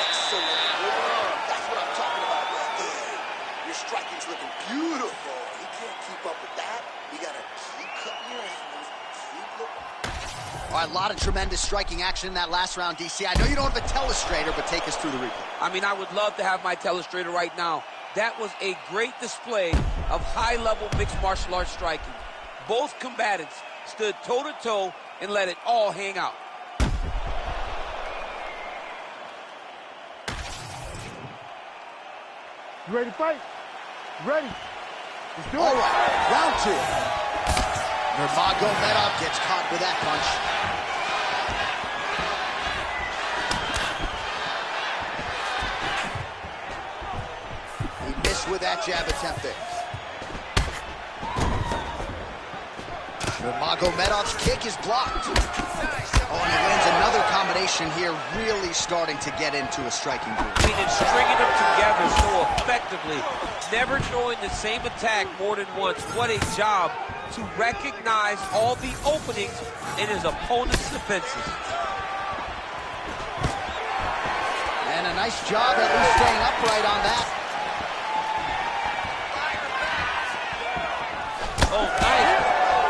Excellent work. That's what I'm talking about right there. Your striking's looking beautiful. You can't keep up with that. You gotta keep cutting your angles, keep looking. All right, a lot of tremendous striking action in that last round, DC. I know you don't have a telestrator, but take us through the replay. I mean, I would love to have my telestrator right now. That was a great display of high-level mixed martial arts striking. Both combatants stood toe-to-toe and let it all hang out. You ready to fight? Ready. Let's do it. All right, round two. Nurmagomedov gets caught with that punch. He missed with that jab attempt there. Nurmagomedov's kick is blocked. Oh, and he lands another combination here, really starting to get into a striking groove. I mean, and stringing them together so effectively, never throwing the same attack more than once. What a job to recognize all the openings in his opponent's defenses. And a nice job at least staying upright on that. Oh,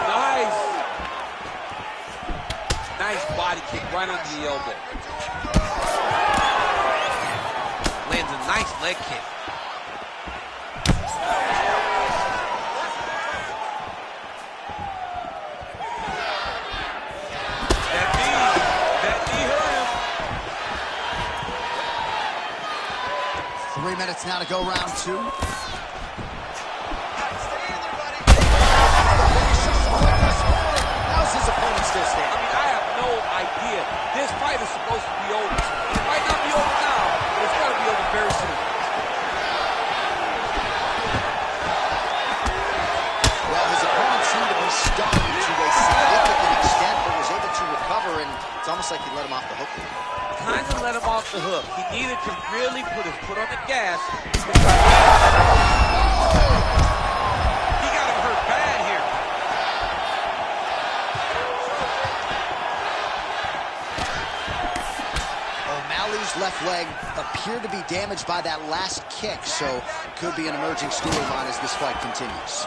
nice. Nice body kick right under the elbow. Lands a nice leg kick. That knee hurt him. 3 minutes now to go, round two. How's his opponent still standing? I mean, I have no idea. This fight is supposed to be over. It might not be over now, but it's going to be over very soon. Well, his opponent seemed to be stunned to a significant extent, but was able to recover, and it's almost like he let him off the hook. Kind of let him off the hook. He needed to really put his foot on the gas. He got him hurt bad here. O'Malley's left leg appeared to be damaged by that last kick, so could be an emerging storyline as this fight continues.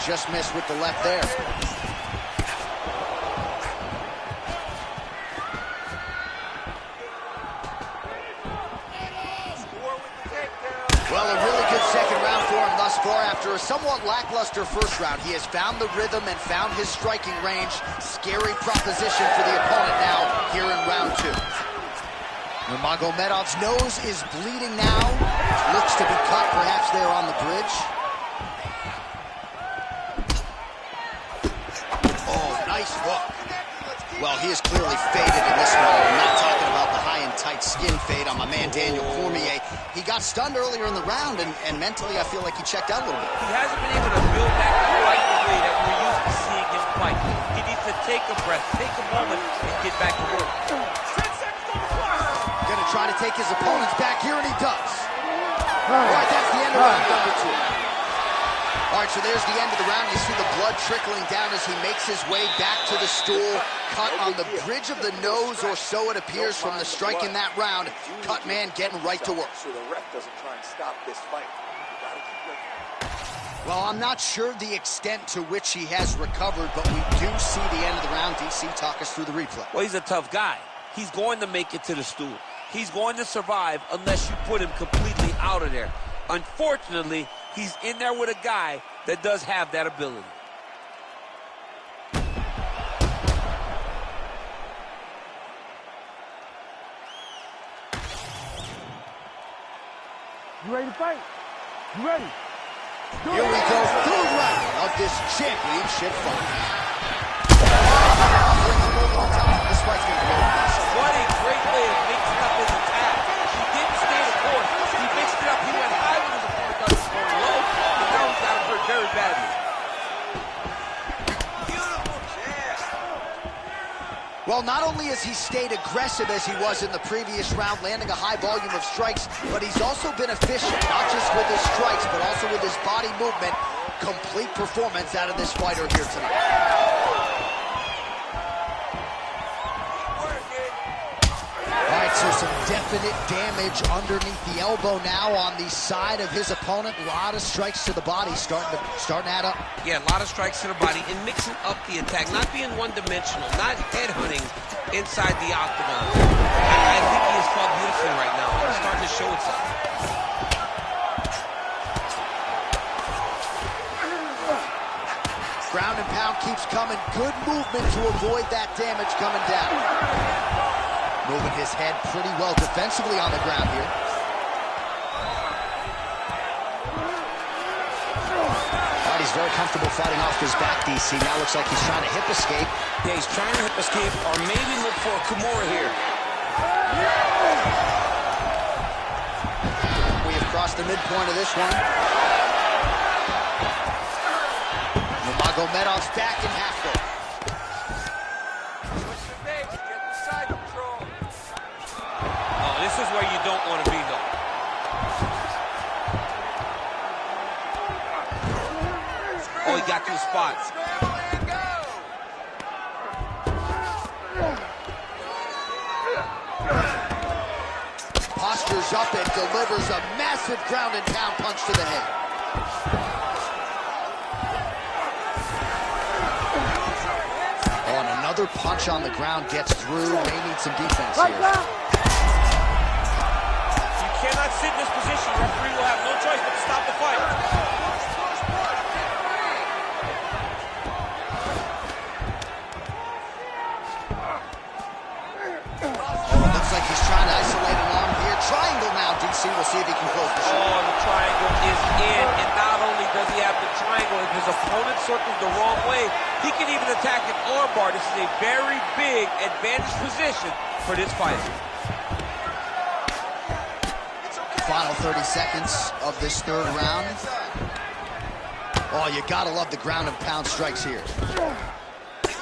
Just missed with the left there. Well, a really good second round for him thus far. After a somewhat lackluster first round, he has found the rhythm and found his striking range. Scary proposition for the opponent now here in round two. Nurmagomedov's nose is bleeding now. Looks to be cut perhaps there on the bridge. Oh, nice hook. Well, he is clearly faded in this one. I'm not talking about the high and tight skin fade on my man Daniel Cormier. He got stunned earlier in the round, and mentally I feel like he checked out a little bit. He hasn't been able to build back quite the way that we're used to seeing him fight. He needs to take a breath, take a moment, and get back to work. Gonna try to take his opponents back here, and he does. All right, that's the end of round number two. All right, so there's the end of the round. You see the blood trickling down as he makes his way back to the stool. Cut on the bridge of the nose, or so it appears from the strike in that round. Cut man getting right to work. So the ref doesn't try and stop this fight. You gotta keep working. Well, I'm not sure the extent to which he has recovered, but we do see the end of the round. DC, talk us through the replay. Well, he's a tough guy. He's going to make it to the stool. He's going to survive unless you put him completely out of there. Unfortunately, he's in there with a guy that does have that ability. You ready to fight? You ready? Here we go, third round of this championship fight. This fight's gonna be over. What a great way of mixing up his attack. He didn't stay the course. He mixed it up. He went high with his opponent, thought he was going low, and now he's got him hurt very badly. Well, not only has he stayed aggressive as he was in the previous round, landing a high volume of strikes, but he's also been efficient, not just with his strikes, but also with his body movement. Complete performance out of this fighter here tonight. All right, so some definite damage underneath the elbow now on the side of his opponent. A lot of strikes to the body starting to add up. Yeah, a lot of strikes to the body and mixing up the attack, not being one-dimensional, not headhunting inside the octagon. I think he is fought beautifully right now, and it's starting to show itself. Ground and pound keeps coming. Good movement to avoid that damage coming down. Moving his head pretty well defensively on the ground here. All right, he's very comfortable fighting off his back, DC. Now looks like he's trying to hip escape. Yeah, he's trying to hip escape or maybe look for a Kimura here. We have crossed the midpoint of this one. Nurmagomedov's back in half guard. This is where you don't want to be, though. Oh, he got to the spot. Postures up and delivers a massive ground and pound punch to the head. Oh, and another punch on the ground gets through. May need some defense here. Cannot sit in this position. The referee will have no choice but to stop the fight. Oh, it looks like he's trying to isolate an arm here. Triangle now, DC. We'll see if he can close the shot. Oh, the triangle is in, and not only does he have the triangle, if his opponent circles the wrong way, he can even attack an arm bar. This is a very big advantage position for this fighter. Final 30 seconds of this third round. Oh, you gotta love the ground and pound strikes here.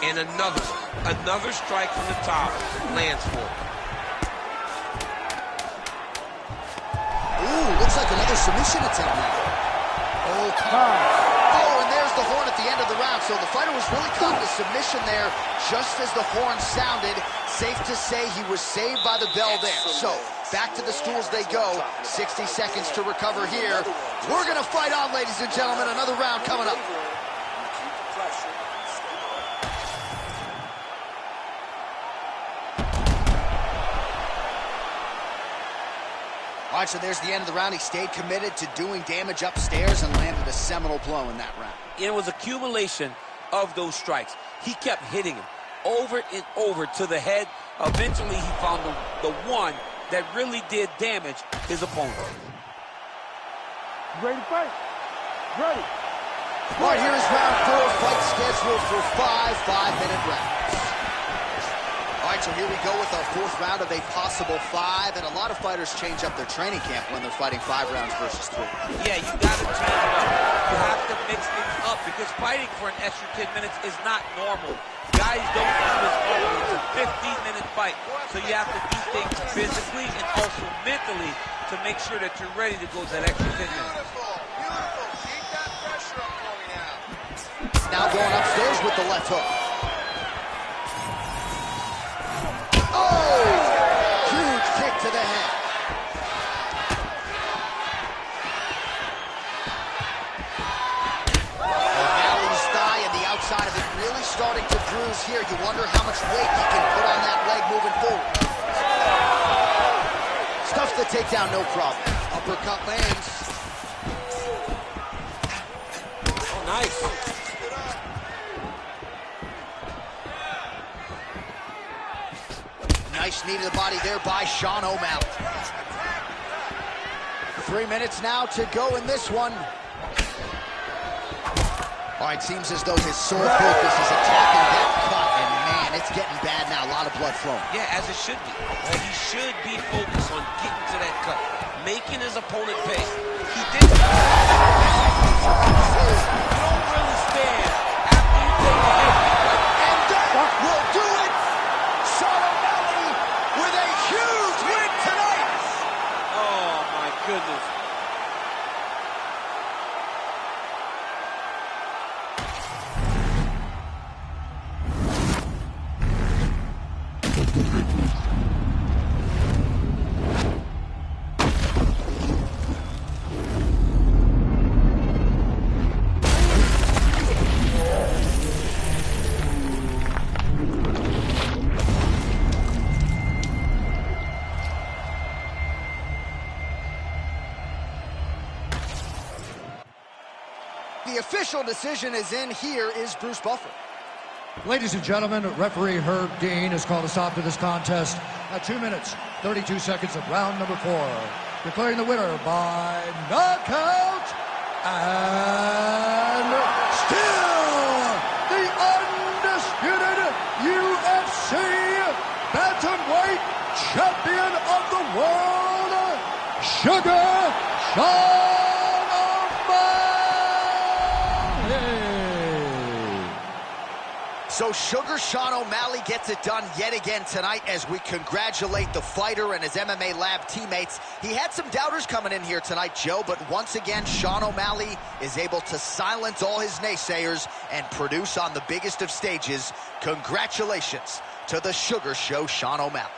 And another strike from the top lands for him. Ooh, looks like another submission attempt now. Oh, come on. Oh, and there's the horn at the end of the round. So the fighter was really caught in a submission there just as the horn sounded. Safe to say he was saved by the bell there. So back to the stools they go. 60 seconds to recover here. We're going to fight on, ladies and gentlemen. Another round coming up. All right, so there's the end of the round. He stayed committed to doing damage upstairs and landed a seminal blow in that round. It was accumulation of those strikes. He kept hitting him over and over to the head. Eventually, he found the one that really did damage his opponent. Ready to fight? Ready. All right, here is round 4. Fight scheduled for 5 5-minute rounds. All right, so here we go with our 4th round of a possible 5, and a lot of fighters change up their training camp when they're fighting 5 rounds versus 3. Yeah, you got to change it up. You have to mix things up because fighting for an extra 10 minutes is not normal. Guys don't do this normally. It's a 15-minute fight, so you have to do things physically and also mentally to make sure that you're ready to go that extra 10 minutes. Beautiful. Keep that pressure up for me now. Now going upstairs with the left hook. Oh! Huge kick to the head. Malley's thigh and the outside of it really starting to bruise here. You wonder how much weight he can put on that leg moving forward. Stuffs the takedown, no problem. Uppercut lands. Oh, nice. Nice knee to the body there by Sean O'Malley. 3 minutes now to go in this one. All right, seems as though his sole focus is attacking that cut, and man, it's getting bad now. A lot of blood flowing. Yeah, as it should be. He should be focused on getting to that cut, making his opponent pay. He did. You don't really stand after you take a hit. And that will do it. official decision is in. Here is Bruce Buffer. Ladies and gentlemen, referee Herb Dean has called a stop to this contest at 2 minutes, 32 seconds of round number 4. Declaring the winner by knockout and still the undisputed UFC bantamweight champion of the world, Sugar Sean O'Malley. So Sugar Sean O'Malley gets it done yet again tonight as we congratulate the fighter and his MMA Lab teammates. He had some doubters coming in here tonight, Joe, but once again, Sean O'Malley is able to silence all his naysayers and produce on the biggest of stages. Congratulations to the Sugar Show, Sean O'Malley.